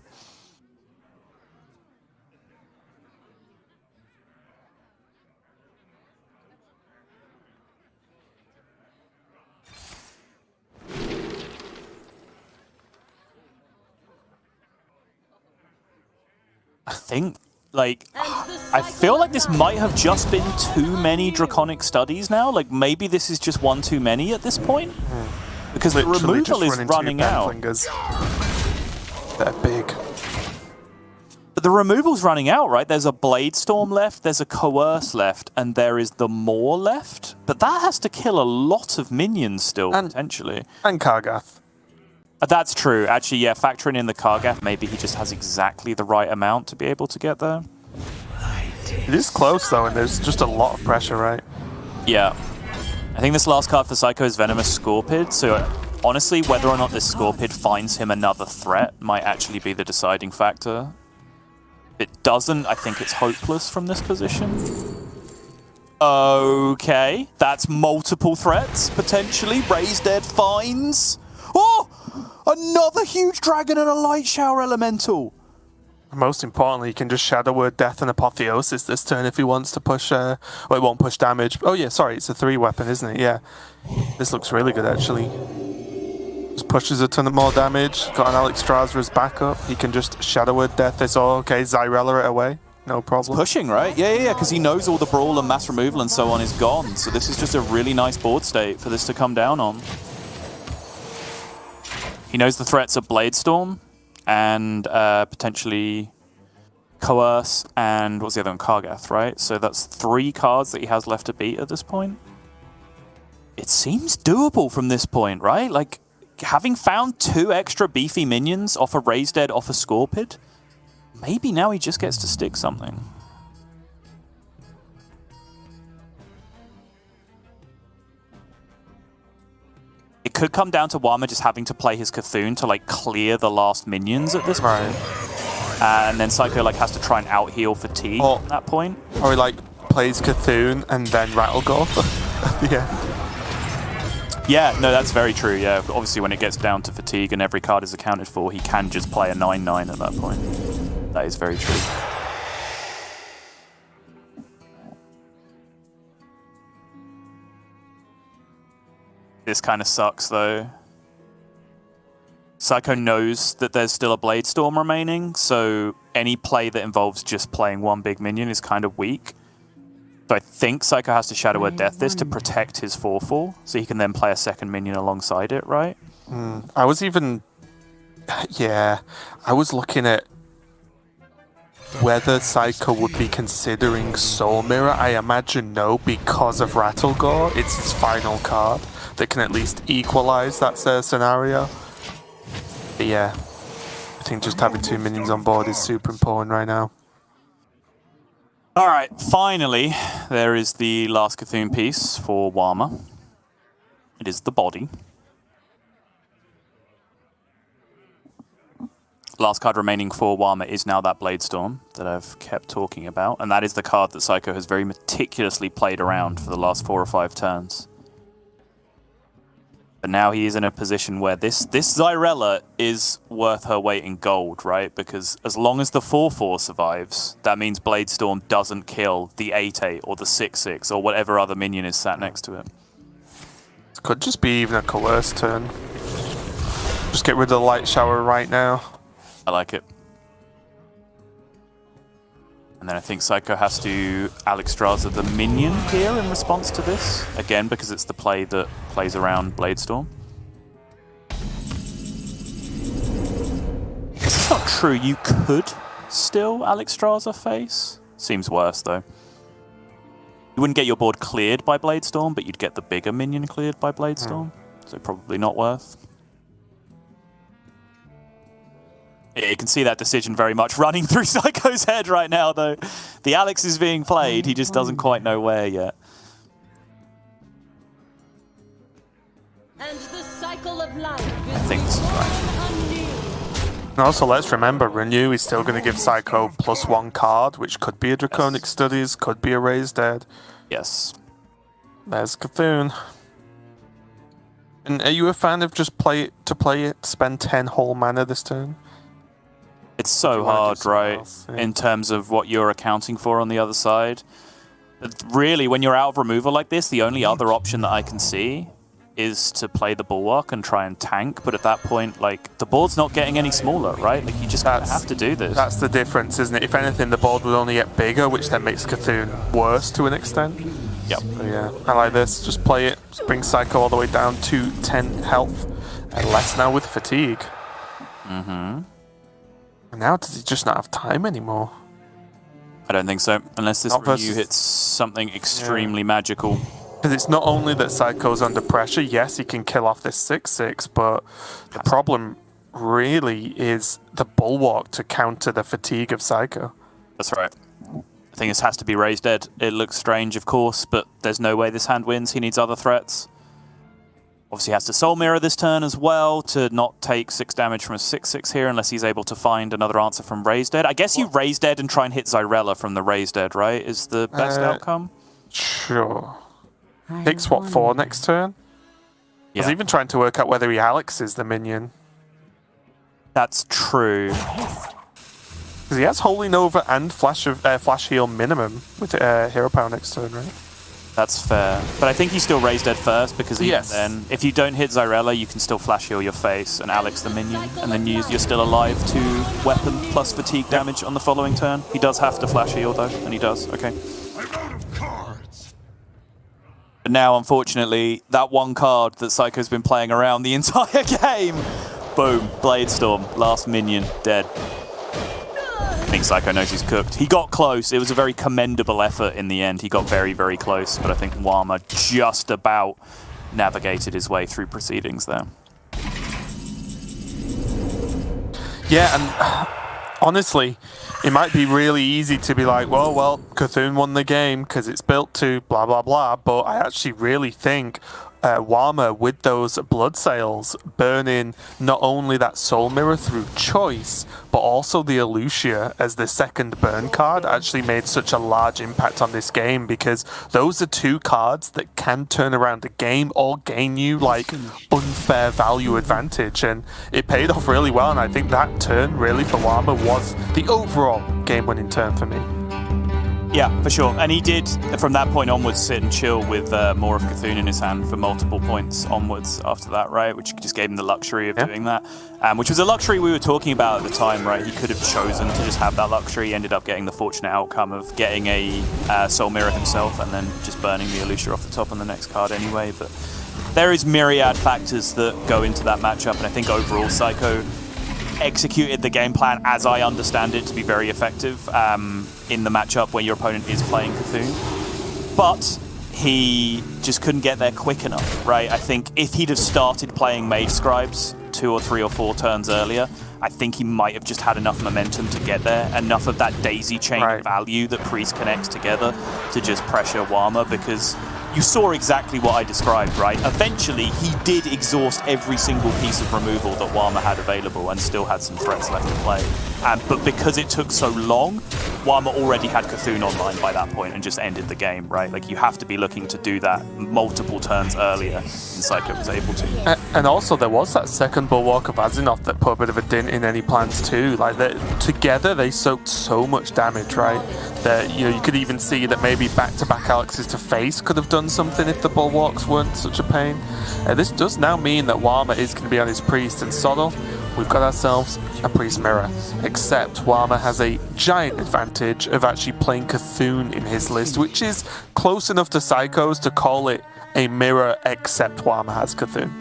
I think, like, I feel like this might have just been too many Draconic Studies now. Like, maybe this is just 1 too many at this point. Because the removal is running out. They're big. But the removal's running out, right? There's a Blade Storm left, there's a Coerce left, and there is the Maw left. But that has to kill a lot of minions still, potentially. And Kargath. That's true. Actually, yeah, factoring in the Kargath, maybe he just has exactly the right amount to be able to get there. I take It is close though, and there's just a lot of pressure, right? Yeah. I think this last card for Seiko is Venomous Scorpid, so honestly, whether or not this Scorpid finds him another threat might actually be the deciding factor. If it doesn't, I think it's hopeless from this position. Okay, that's multiple threats, potentially. Raised Dead finds... Oh! Another huge dragon and a Light Shower Elemental! Most importantly, he can just Shadow Word Death and Apotheosis this turn if he wants to push... well, it won't push damage. Oh yeah, sorry, it's a 3-weapon, isn't it? Yeah. This looks really good, actually. Just pushes a ton of more damage. Got an Alexstrasza as backup. He can just Shadow Word Death this. Oh, okay, Zyrella it away. No problem. Pushing, right? Yeah, because he knows all the Brawl and Mass Removal and so on is gone. So this is just a really nice board state for this to come down on. He knows the threats of Blade Storm and potentially Coerce and what's the other one? Kargath, right? So that's 3 cards that he has left to beat at this point. It seems doable from this point, right? Like, having found 2 extra beefy minions off a Raised Dead, off a Scorpid, maybe now he just gets to stick something. It could come down to Warma just having to play his Cthulhu to like clear the last minions at this point. And then Seiko like has to try and out-heal fatigue at that point. Or he like plays Cthulhu and then Rattlegoor. Yeah. Yeah, no, that's very true, yeah. Obviously when it gets down to fatigue and every card is accounted for, he can just play a 9/9 at that point. That is very true. This kind of sucks, though. Seiko knows that there's still a Blade Storm remaining, so any play that involves just playing 1 big minion is kind of weak. So I think Seiko has to Shadow Word Death this to protect his 4/4, so he can then play a 2nd minion alongside it, right? I was even... Yeah, I was looking at whether Seiko would be considering Soul Mirror. I imagine no, because of Rattlegoor. It's his final card that can at least equalize that scenario. But yeah, I think just having 2 minions on board is super important right now. Alright, finally, there is the last Cthulhu piece for Warma. It is the body. Last card remaining for Warma is now that Blade Storm that I've kept talking about, and that is the card that Seiko has very meticulously played around for the last 4 or 5 turns. But now he is in a position where this Zyrella is worth her weight in gold, right? Because as long as the 4/4 survives, that means Blade Storm doesn't kill the 8/8 or the 6/6 or whatever other minion is sat next to it. It could just be even a Coerce turn. Just get rid of the Light Shower right now. I like it. And then I think Seiko has to Alexstrasza the minion here in response to this. Again, because it's the play that plays around Blade Storm. This is not true. You could still Alexstrasza face. Seems worse, though. You wouldn't get your board cleared by Blade Storm, but you'd get the bigger minion cleared by Blade Storm. So probably not worth. Yeah, you can see that decision very much running through Seiko's head right now, though. The Alex is being played, he just doesn't quite know where yet. And the cycle of life I think this is right. And also, let's remember, Renew is still going to give Seiko +1 card, which could be a Draconic Studies, could be a Raised Dead. Yes. There's Cthulhu. And are you a fan of just play it, spend 10 whole mana this turn? It's so hard, right, Yeah. in terms of what you're accounting for on the other side. But really, when you're out of removal like this, the only other option that I can see is to play the Bulwark and try and tank, but at that point, like, the board's not getting any smaller, right? Like, you just have to do this. That's the difference, isn't it? If anything, the board would only get bigger, which then makes Cthulhu worse to an extent. Yep. So yeah, I like this. Just play it, just bring Seiko all the way down to 10 health, and less now with fatigue. And now does he just not have time anymore? I don't think so, unless this Not Renew versus- hits something extremely magical. Because it's not only that Seiko's under pressure, yes, he can kill off this 6/6, but the problem really is the Bulwark to counter the fatigue of Seiko. That's right. I think this has to be raised dead. It looks strange, of course, but there's no way this hand wins. He needs other threats. Obviously has to Soul Mirror this turn as well to not take 6 damage from a 6/6 here unless he's able to find another answer from Raise Dead. I guess you Raise Dead and try and hit Xyrella from the Raise Dead, right? Is the best outcome? Sure. Takes what, 4 next turn? I was even trying to work out whether he Alexes the minion. That's true. Because he has Holy Nova and Flash Heal minimum with Hero Power next turn, right? That's fair. But I think you still Raise Dead first, because even then, if you don't hit Xyrella, you can still Flash Heal your face and Alex the minion, and then you're still alive to weapon plus fatigue damage on the following turn. He does have to Flash Heal, though, and he does. Okay. I'm out of cards. But now, unfortunately, that one card that Seiko's been playing around the entire game, boom, Blade Storm, last minion, dead. I think Seiko knows he's cooked. He got close. It was a very commendable effort in the end. He got very, very close, but I think Warma just about navigated his way through proceedings there. Yeah, and honestly, it might be really easy to be like, well, Cthulhu won the game because it's built to blah, blah, blah, but I actually really think Warma, with those blood sails, burning not only that Soul Mirror through choice, but also the Elucia as the second burn card, actually made such a large impact on this game, because those are 2 cards that can turn around a game or gain you like unfair value advantage, and it paid off really well, and I think that turn really for Warma was the overall game-winning turn for me. Yeah, for sure. And he did, from that point onwards, sit and chill with more of Cthulhu in his hand for multiple points onwards after that, right? Which just gave him the luxury of doing that. Which was a luxury we were talking about at the time, right? He could have chosen to just have that luxury. He ended up getting the fortunate outcome of getting a Soul Mirror himself and then just burning the Elucia off the top on the next card anyway. But there is myriad factors that go into that matchup, and I think overall Seiko executed the game plan, as I understand it, to be very effective in the matchup where your opponent is playing Cthulhu. But he just couldn't get there quick enough, right? I think if he'd have started playing Mage Scribes 2 or 3 or 4 turns earlier, I think he might have just had enough momentum to get there, enough of that daisy chain value that Priest connects together to just pressure Warma, because you saw exactly what I described, right? Eventually, he did exhaust every single piece of removal that Warma had available and still had some threats left to play. But because it took so long, Warma already had Cthulhu online by that point and just ended the game, right? Like, you have to be looking to do that multiple turns earlier, and Seiko was able to. And also, there was that second Bulwark of Azzinoth that put a bit of a dent in any plans too. Like, together, they soaked so much damage, right? That, you know, you could even see that maybe back-to-back Alexes to face could have done something if the Bulwarks weren't such a pain. This does now mean that Warma is going to be on his Priest and Soddle. We've got ourselves a Priest Mirror, except Warma has a giant advantage of actually playing Cthulhu in his list, which is close enough to Seiko's to call it a mirror except Warma has Cthulhu.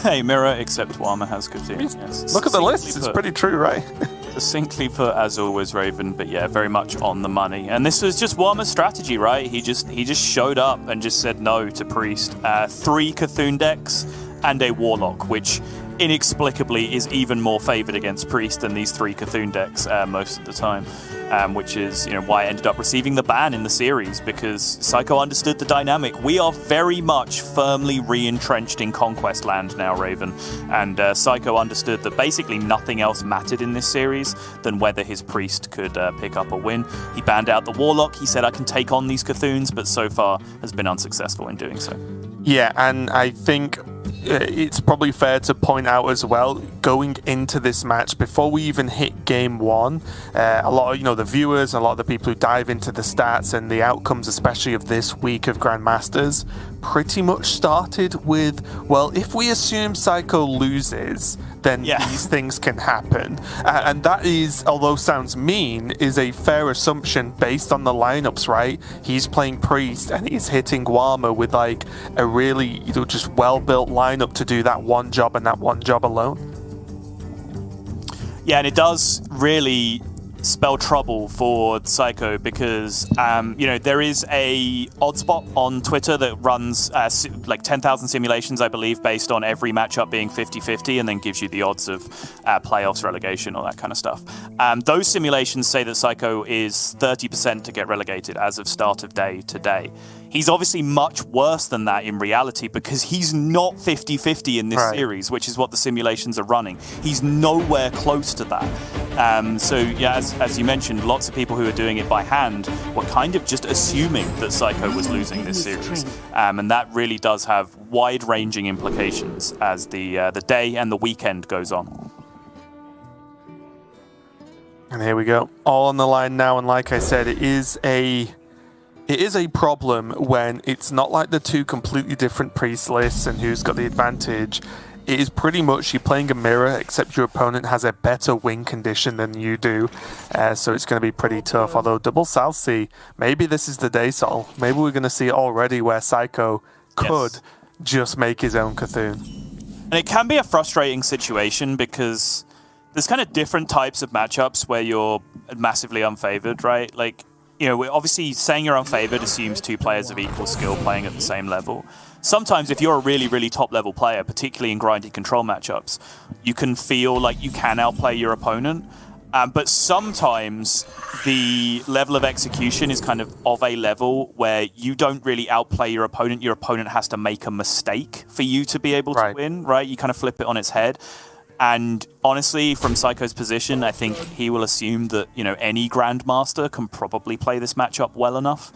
A mirror except Warma has Cthulhu, yes. Look at the list, it's pretty true, right? Succinctly put, as always, Raven, but yeah, very much on the money. And this was just Warma's strategy, right? He just showed up and just said no to Priest. 3 Cthulhu decks and a Warlock, which inexplicably is even more favored against Priest than these 3 Cthulhu decks most of the time, which is, you know, why I ended up receiving the ban in the series, because Seiko understood the dynamic. We are very much firmly re-entrenched in Conquest land now, Raven, and Seiko understood that basically nothing else mattered in this series than whether his Priest could pick up a win. He banned out the Warlock. He said, I can take on these Cthulhu's, but so far has been unsuccessful in doing so. Yeah, and I think it's probably fair to point out as well, going into this match, before we even hit game 1, a lot of, the viewers and a lot of the people who dive into the stats and the outcomes, especially of this week of Grandmasters, pretty much started with, well, if we assume Seiko loses, then these things can happen. And that is, although sounds mean, is a fair assumption based on the lineups, right? He's playing Priest and he's hitting Warma with like a really, just well-built lineup to do that one job and that one job alone. Yeah, and it does really spell trouble for Seiko because, there is a odds bot on Twitter that runs like 10,000 simulations, I believe, based on every matchup being 50-50 and then gives you the odds of playoffs, relegation, all that kind of stuff. Those simulations say that Seiko is 30% to get relegated as of start of day today. He's obviously much worse than that in reality because he's not 50-50 in this series, which is what the simulations are running. He's nowhere close to that. So, yeah, as you mentioned, lots of people who are doing it by hand were kind of just assuming that Seiko was losing this series. And that really does have wide-ranging implications as the day and the weekend goes on. And here we go. All on the line now, and like I said, it is a problem when it's not like the two completely different priest lists and who's got the advantage. It is pretty much you're playing a mirror, except your opponent has a better win condition than you do. So it's going to be pretty tough. Although double South Sea, maybe this is the day, Sol. Maybe we're going to see already where Seiko could just make his own Cthulhu. And it can be a frustrating situation because there's kind of different types of matchups where you're massively unfavored, right? Like, obviously saying you're unfavored assumes two players of equal skill playing at the same level. Sometimes if you're a really, really top-level player, particularly in grindy control matchups, you can feel like you can outplay your opponent. But sometimes the level of execution is kind of a level where you don't really outplay your opponent. Your opponent has to make a mistake for you to be able to win, right? You kind of flip it on its head. And honestly, from Seiko's position, I think he will assume that, any Grandmaster can probably play this matchup well enough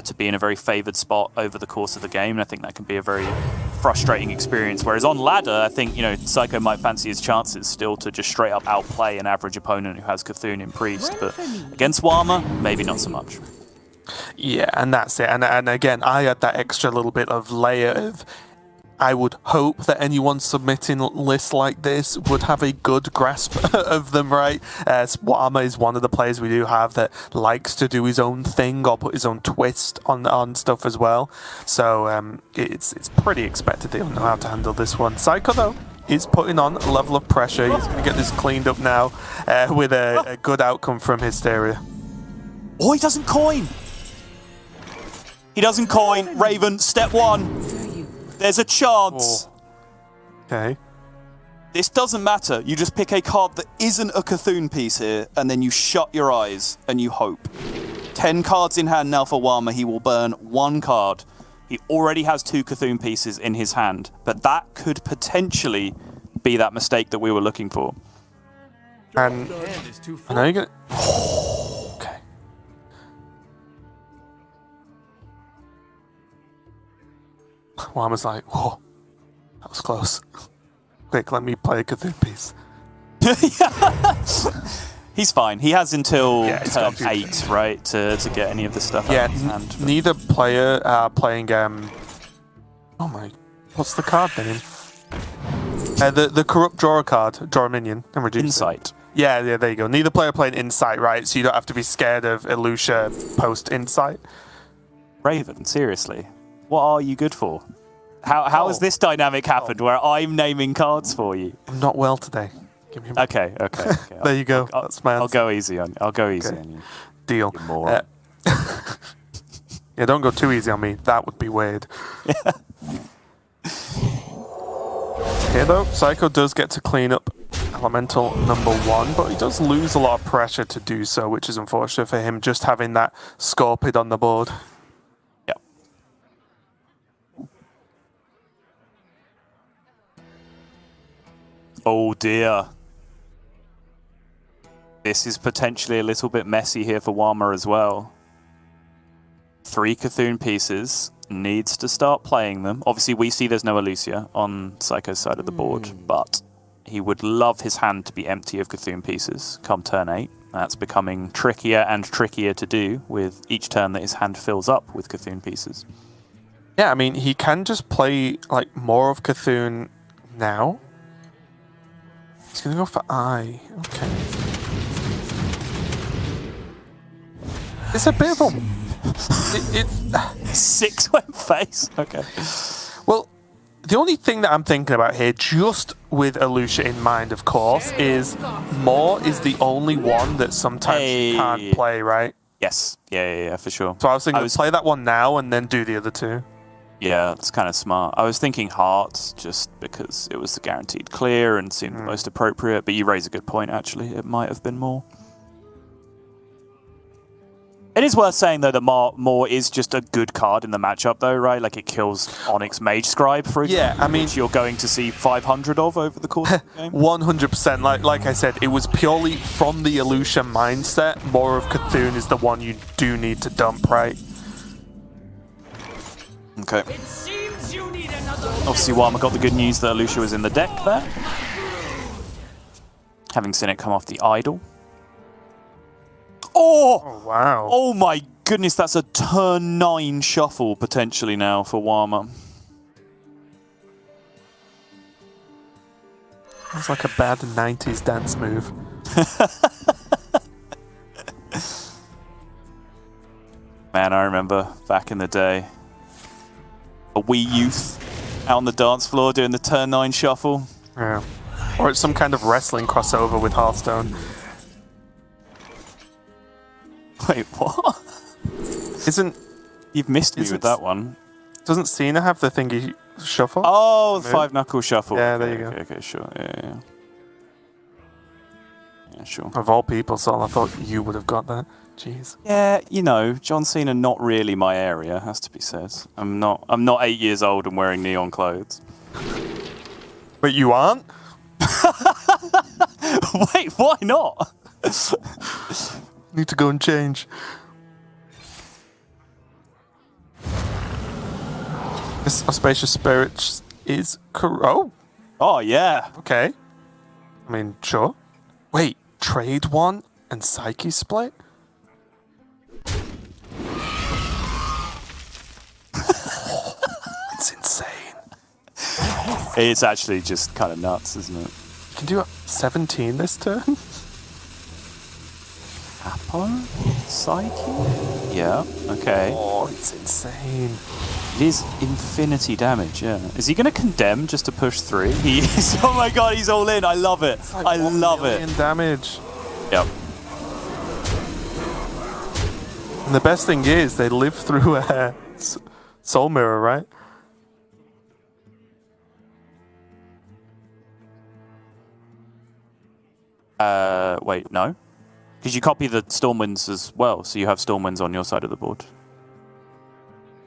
to be in a very favored spot over the course of the game. And I think that can be a very frustrating experience. Whereas on ladder, I think, Seiko might fancy his chances still to just straight up outplay an average opponent who has Cthulhu in Priest. But against Warma, maybe not so much. Yeah, and that's it. And again, I had that extra little bit of layer of I would hope that anyone submitting lists like this would have a good grasp of them, right? Warma is one of the players we do have that likes to do his own thing or put his own twist on stuff as well. So it's pretty expected they'll know how to handle this one. Seiko, though, is putting on a level of pressure. He's going to get this cleaned up now with a good outcome from Hysteria. Oh, he doesn't coin! He doesn't coin. Raven, step one. There's a chance. Okay. This doesn't matter. You just pick a card that isn't a Cthulhu piece here, and then you shut your eyes and you hope. 10 cards in hand now for Warma. He will burn one card. He already has 2 Cthulhu pieces in his hand, but that could potentially be that mistake that we were looking for. And I know you're going to... Okay. Warma's like, whoa, that was close. Quick, let me play a Cthulhu piece. He's fine. He has until turn 8, right, to get any of this stuff out of his hand. Neither player are playing... oh my... What's the card name? The Corrupt Drawer card. Draw a minion and reduce Insight. it. Yeah, there you go. Neither player playing Insight, right? So you don't have to be scared of Elucia post-Insight. Raven, seriously. What are you good for? How has this dynamic happened where I'm naming cards for you? I'm not well today. Give me a Okay. There you go. That's my answer. I'll go easy on you. Deal. You moron. Yeah, don't go too easy on me. That would be weird. Here, though, Seiko does get to clean up Elemental number 1, but he does lose a lot of pressure to do so, which is unfortunate for him, just having that Scorpid on the board. Yep. Oh dear. This is potentially a little bit messy here for Warma as well. 3 Cthulhu pieces, needs to start playing them. Obviously, we see there's no Elucia on Seiko's side of the board, but he would love his hand to be empty of Cthulhu pieces come turn 8. That's becoming trickier and trickier to do with each turn that his hand fills up with Cthulhu pieces. Yeah, I mean, he can just play like more of Cthulhu now. He's going to go for I. Okay. It's a bit of a... It 6 went face. Okay. Well, The only thing that I'm thinking about here, just with Alusha in mind, of course, is Maw is the only one that sometimes you can't play, right? Yes. Yeah, for sure. So I was thinking, play that one now and then do the other two. Yeah, that's kind of smart. I was thinking Hearts just because it was the guaranteed clear and seemed the most appropriate, but you raise a good point, actually. It might have been more. It is worth saying, though, that Maw is just a good card in the matchup, though, right? Like, it kills Onyx Mage Scribe, for example, I mean, which you're going to see 500 of over the course of the game. 100%. Like I said, it was purely from the Alusha mindset. Maw of Cthulhu is the one you do need to dump, right? Okay. Obviously, Warma got the good news that Alusha was in the deck there. Having seen it come off the idol. Oh, wow. Oh my goodness, that's a turn 9 shuffle potentially now for Warma. That's like a bad 90s dance move. Man, I remember back in the day, a wee youth out on the dance floor doing the turn 9 shuffle. Yeah. Or it's some kind of wrestling crossover with Hearthstone. Wait, what? You've missed me with that one. Doesn't Cena have the thingy shuffle? Oh, the 5-knuckle shuffle. Yeah, there you go. Okay, sure. Yeah. Yeah, sure. Of all people, Sol, I thought you would have got that. Jeez. Yeah, John Cena, not really my area, has to be said. I'm not 8 years old and wearing neon clothes. But you aren't? Wait, why not? Need to go and change. This Auspicious Spirits is Oh, yeah. Okay. I mean, sure. Wait, trade one and Psyche split? It's insane. It's actually just kind of nuts, isn't it? You can do 17 this turn? Apo? Psyche? Yeah, okay. Oh, it's insane. It is infinity damage, yeah. Is he going to condemn just to push 3? He is. Oh my god, he's all in. I love it. Like I love 1 million damage. Yep. And the best thing is, they live through a Soul Mirror, right? Wait, no. Because you copy the Stormwinds as well, so you have Stormwinds on your side of the board.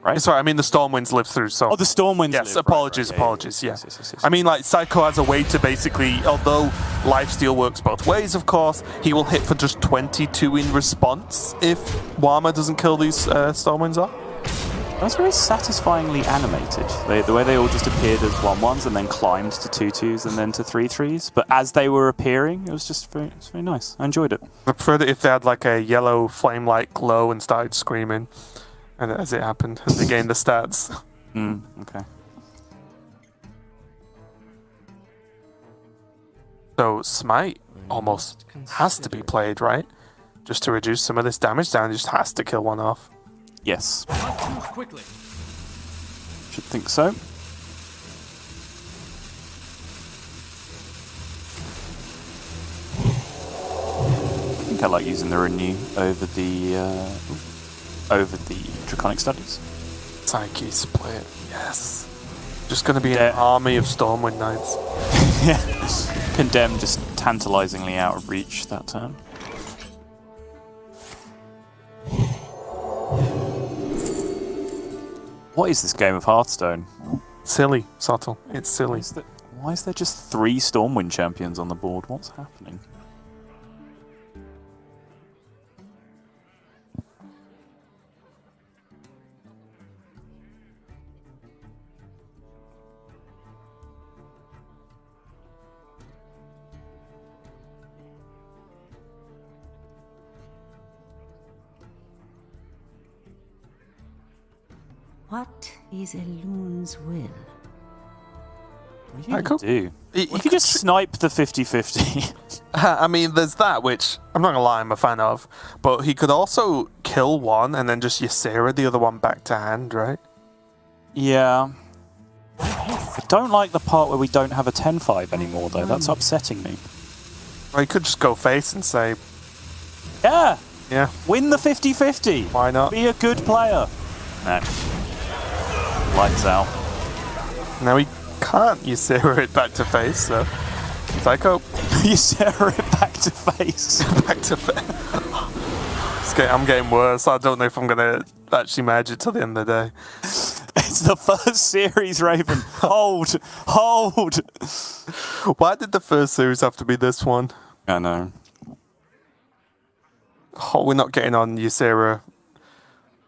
Right? Sorry, I mean the Stormwinds live through Soul. Oh, the Stormwinds Yes, live. apologies, Right. apologies, yeah. Yes. I mean, like, Seiko has a way to basically, although Lifesteal works both ways, of course, he will hit for just 22 in response if Warma doesn't kill these Stormwinds off. That's very satisfyingly animated. The way they all just appeared as 1/1s and then climbed to 2/2s and then to 3/3s. But as they were appearing, it was just very nice. I enjoyed it. I prefer that if they had like a yellow flame-like glow and started screaming, and as it happened, and they gained the stats. Okay. So Smite almost has to be played, right? Just to reduce some of this damage down, it just has to kill one off. Yes. Quickly. Should think so. I think I like using the Renew over the Draconic Studies. Psyche split, yes. Just gonna be an army of Stormwind Knights. Yeah. Condemn just tantalizingly out of reach that turn. What is this game of Hearthstone? Silly, subtle. It's silly. Why is there just 3 Stormwind champions on the board? What's happening? What is a loon's will? What do you do? You could just snipe the 50-50. I mean, there's that, which I'm not gonna lie, I'm a fan of. But he could also kill one and then just Ysera the other one back to hand, right? Yeah. I don't like the part where we don't have a 10-5 anymore, though. That's upsetting me. Or you could just go face and say, Yeah! yeah, Win the 50-50. why not? Be a good player. No. Lights out. Now he can't Ysera it back to face, so Seiko Ysera it back to face. back to face. I'm getting worse. I don't know if I'm going to actually manage it till the end of the day. It's the first series, Raven. Hold. Hold. Why did the first series have to be this one? I know. Oh, we're not getting on Ysera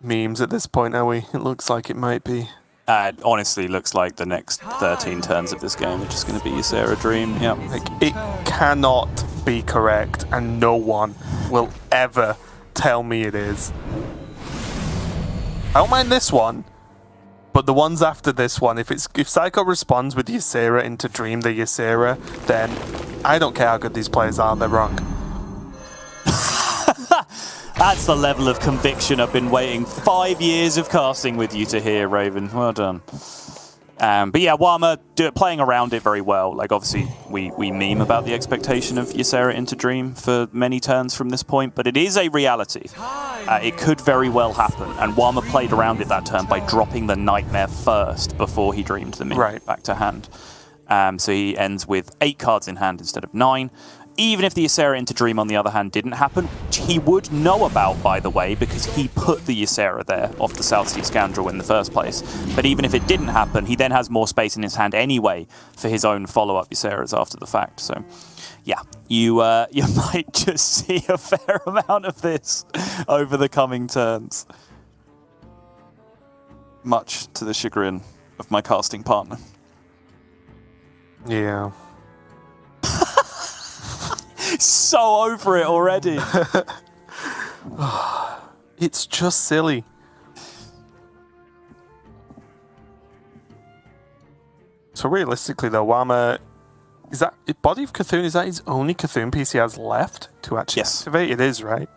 memes at this point, are we? It looks like it might be. It honestly looks like the next 13 turns of this game are just going to be Ysera Dream. Yep. Like, it cannot be correct, and no one will ever tell me it is. I don't mind this one, but the ones after this one, if Seiko responds with Ysera into Dream the Ysera, then I don't care how good these players are, they're wrong. That's the level of conviction I've been waiting 5 years of casting with you to hear, Raven. Well done. But yeah, Warma playing around it very well. Like, obviously, we meme about the expectation of Ysera into Dream for many turns from this point, but it is a reality. It could very well happen, and Warma played around it that turn by dropping the Nightmare first before he dreamed the minion back to hand. So he ends with 8 cards in hand instead of 9. Even if the Ysera into Dream, on the other hand, didn't happen, which he would know about, by the way, because he put the Ysera there off the South Sea Scoundrel in the first place. But even if it didn't happen, he then has more space in his hand anyway for his own follow-up Yseras after the fact. So, yeah, you might just see a fair amount of this over the coming turns. Much to the chagrin of my casting partner. Yeah. So over it already. It's just silly. So realistically though, Warma, is that Body of Cthulhu, is that his only Cthulhu piece he has left to actually activate? It is, right?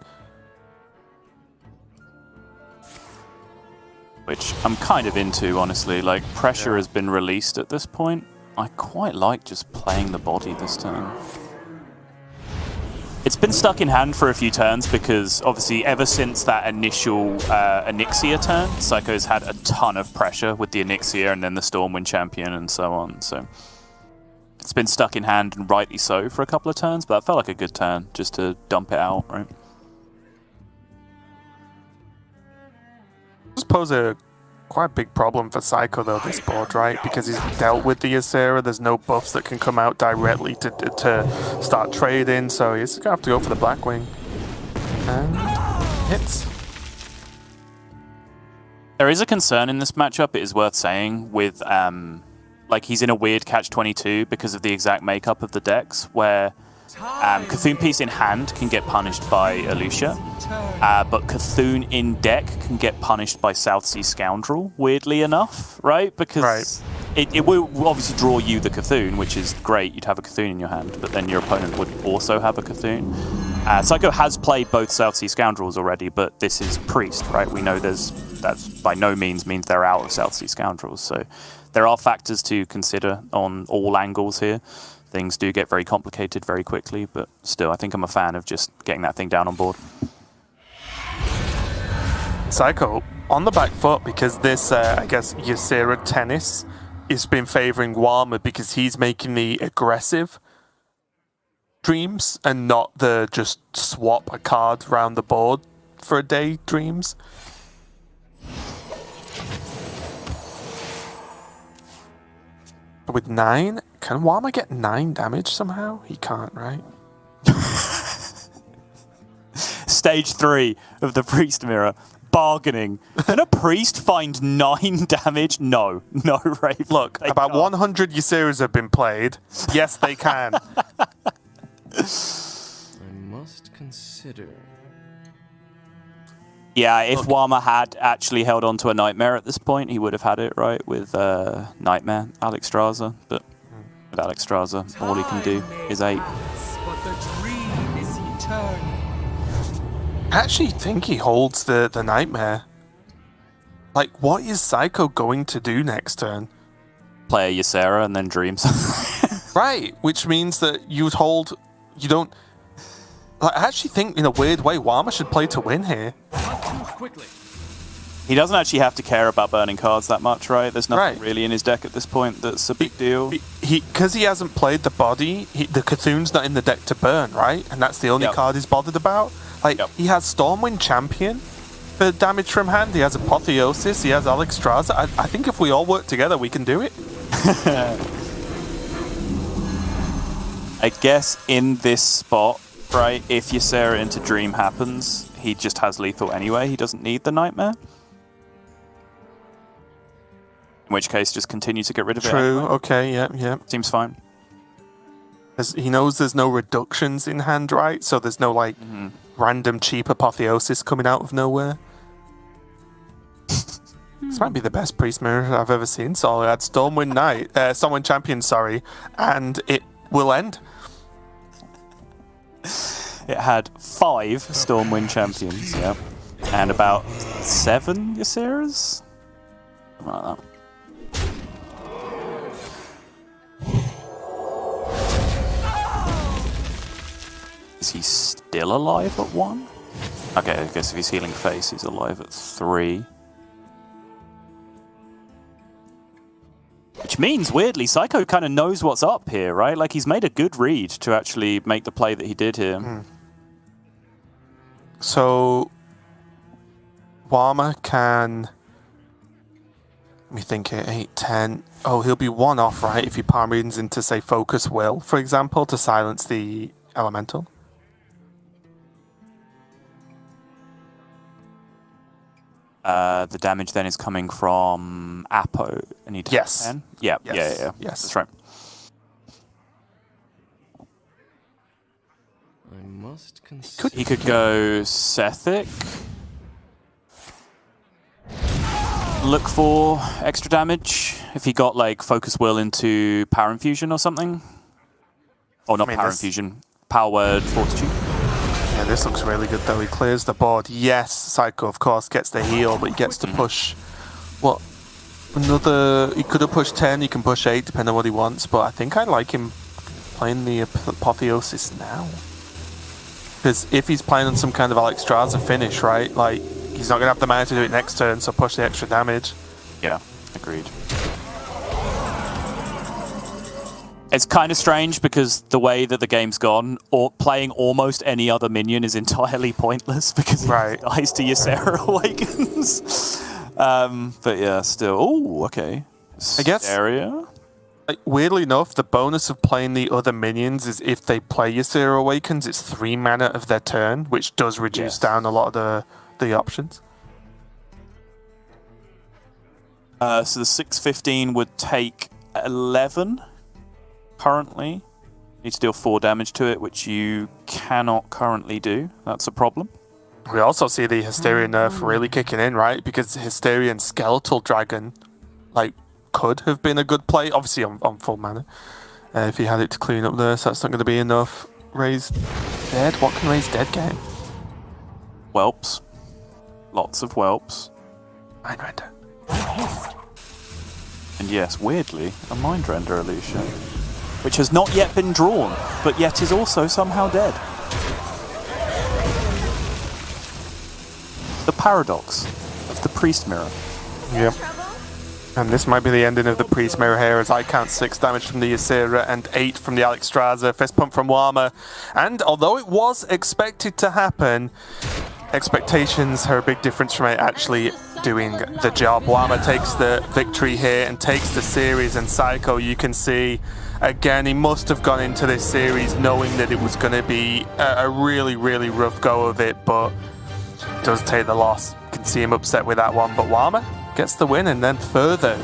Which I'm kind of into, honestly. Like, pressure has been released at this point. I quite like just playing the body this turn. It's been stuck in hand for a few turns because, obviously, ever since that initial Onyxia turn, Seiko's had a ton of pressure with the Onyxia and then the Stormwind Champion and so on. So it's been stuck in hand, and rightly so, for a couple of turns, but that felt like a good turn just to dump it out, right? Just pose a quite a big problem for Seiko though, this board, right? Because he's dealt with the Ysera, there's no buffs that can come out directly to start trading, so he's gonna have to go for the Blackwing. And hits. There is a concern in this matchup, it is worth saying, with like, he's in a weird catch-22 because of the exact makeup of the decks, where Cthulhu piece in hand can get punished by Elucia, but Cthulhu in deck can get punished by South Sea Scoundrel, weirdly enough, right? Because it will obviously draw you the Cthulhu, which is great, you'd have a Cthulhu in your hand, but then your opponent would also have a Cthulhu. Seiko has played both South Sea Scoundrels already, but this is Priest, right? We know that's by no means they're out of South Sea Scoundrels, so there are factors to consider on all angles here. Things do get very complicated very quickly, but still, I think I'm a fan of just getting that thing down on board. Seiko on the back foot because this, I guess, Ysera tennis has been favouring Warma because he's making the aggressive dreams and not the just swap a card around the board for a day dreams. With 9, can Warma get 9 damage somehow? He can't, right? Stage 3 of the Priest Mirror. Bargaining. Can a Priest find 9 damage? No. No, Raven. Look, about 100 Yseras have been played. Yes, they can. I must consider. Yeah, if Warma had actually held on to a Nightmare at this point, he would have had it, right, with Nightmare, Alexstrasza. But with Alexstrasza, all he can do is 8. But the dream is eternal. I actually think he holds the Nightmare. Like, what is Seiko going to do next turn? play a Ysera and then dreams. Right, which means that you don't... Like, I actually think, in a weird way, Warma should play to win here. Not too quickly. He doesn't actually have to care about burning cards that much, right? There's nothing Right. really in his deck at this point that's a big deal. Because he hasn't played the body, the Cthulhu's not in the deck to burn, right? And that's the only Yep. card he's bothered about. Like, Yep. he has Stormwind Champion for damage from hand, he has Apotheosis, he has Alexstrasza. I think if we all work together, we can do it. I guess in this spot, right, if Ysera into Dream happens, he just has lethal anyway. He doesn't need the Nightmare. In which case, just continue to get rid of it. True, Anyway. okay, yeah. Seems fine. He knows there's no reductions in hand, right? So there's no, like, random cheap Apotheosis coming out of nowhere. This might be the best Priest Mirror I've ever seen. So I had Stormwind Champion, and it will end. It had 5 Stormwind Champions, yeah. And about 7 Yseras? Something like that. Is he still alive at 1? Okay, I guess if he's healing face, he's alive at 3. Which means, weirdly, Seiko kind of knows what's up here, right? Like, he's made a good read to actually make the play that he did here. So, Warma can... Let me think here, 8, 10... Oh, he'll be 1 off, right? If he palm readings into, say, Focus Will, for example, to silence the Elemental. The damage then is coming from Apo, and he Yes. 10? Yeah, Yes. yeah. Yes. That's right. I must consider. He could go Sethic. Look for extra damage if he got like Focus Will into Power Infusion or something. Or not Power Infusion, Power Word Fortitude. Yeah, this looks really good though. He clears the board. Yes, Seiko of course gets the heal, but he gets to push what? He could have pushed 10, he can push 8 depending on what he wants, but I think I like him playing the Apotheosis now. Because if he's playing on some kind of Alexstrasza finish, right? Like, he's not going to have the mana to do it next turn, so push the extra damage. Yeah, agreed. It's kind of strange because the way that the game's gone, or playing almost any other minion is entirely pointless because Right. it dies to Ysera Awakens. But yeah, still. Oh, okay. I guess- Area. Like, weirdly enough, the bonus of playing the other minions is if they play Ysera Awakens, it's 3 mana of their turn, which does reduce Yes. down a lot of the options. So the 615 would take 11 currently. Need to deal 4 damage to it, which you cannot currently do. That's a problem. We also see the Hysteria nerf really kicking in, right? Because Hysteria and Skeletal Dragon, like, could have been a good play, obviously on full mana, if he had it to clean up there, so that's not going to be enough. Raise Dead? What can Raise Dead get? Whelps. Lots of whelps. Mind Render. And yes, weirdly, a Mind Render illusion, which has not yet been drawn, but yet is also somehow dead. The paradox of the Priest Mirror. Yep. And this might be the ending of the Priest Mirror here, as I count 6 damage from the Ysera and 8 from the Alexstrasza. Fist pump from Warma. And although it was expected to happen, expectations are a big difference from it actually doing the job. Warma takes the victory here and takes the series, and Seiko, you can see, again, he must have gone into this series knowing that it was going to be a really, really rough go of it, but does take the loss. You can see him upset with that one, but Warma gets the win and then further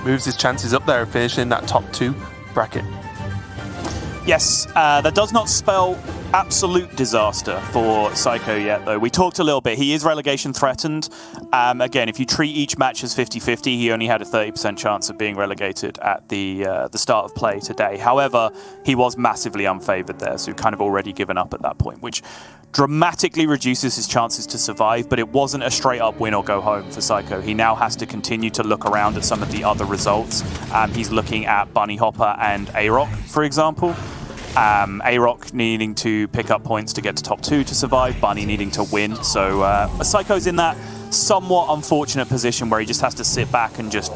moves his chances up there of finishing that top 2 bracket. Yes, that does not spell absolute disaster for Seiko yet, though. We talked a little bit. He is relegation threatened. Again, if you treat each match as 50-50, he only had a 30% chance of being relegated at the start of play today. However, he was massively unfavoured there, so kind of already given up at that point, which dramatically reduces his chances to survive, but it wasn't a straight-up win or go home for Seiko. He now has to continue to look around at some of the other results. He's looking at Bunny Hopper and A-Rock, for example. A-Rock needing to pick up points to get to top 2 to survive, Bunny needing to win. So Seiko's in that somewhat unfortunate position where he just has to sit back and just,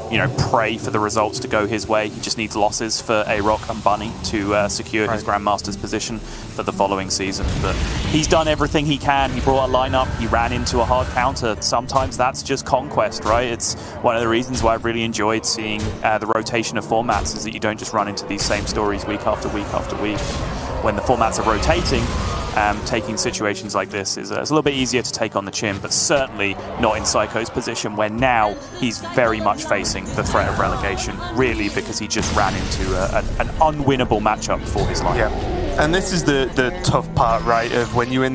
pray for the results to go his way. He just needs losses for A-Rock and Bunny to secure his Grandmaster's position for the following season. But he's done everything he can. He brought a lineup, he ran into a hard counter. Sometimes that's just conquest, right? It's one of the reasons why I've really enjoyed seeing the rotation of formats, is that you don't just run into these same stories week after week after week. When the formats are rotating, taking situations like this is a little bit easier to take on the chin, but certainly not in Seiko's position, where now he's very much facing the threat of relegation, really, because he just ran into an unwinnable matchup for his life. Yeah, and this is the tough part, right, of when you're in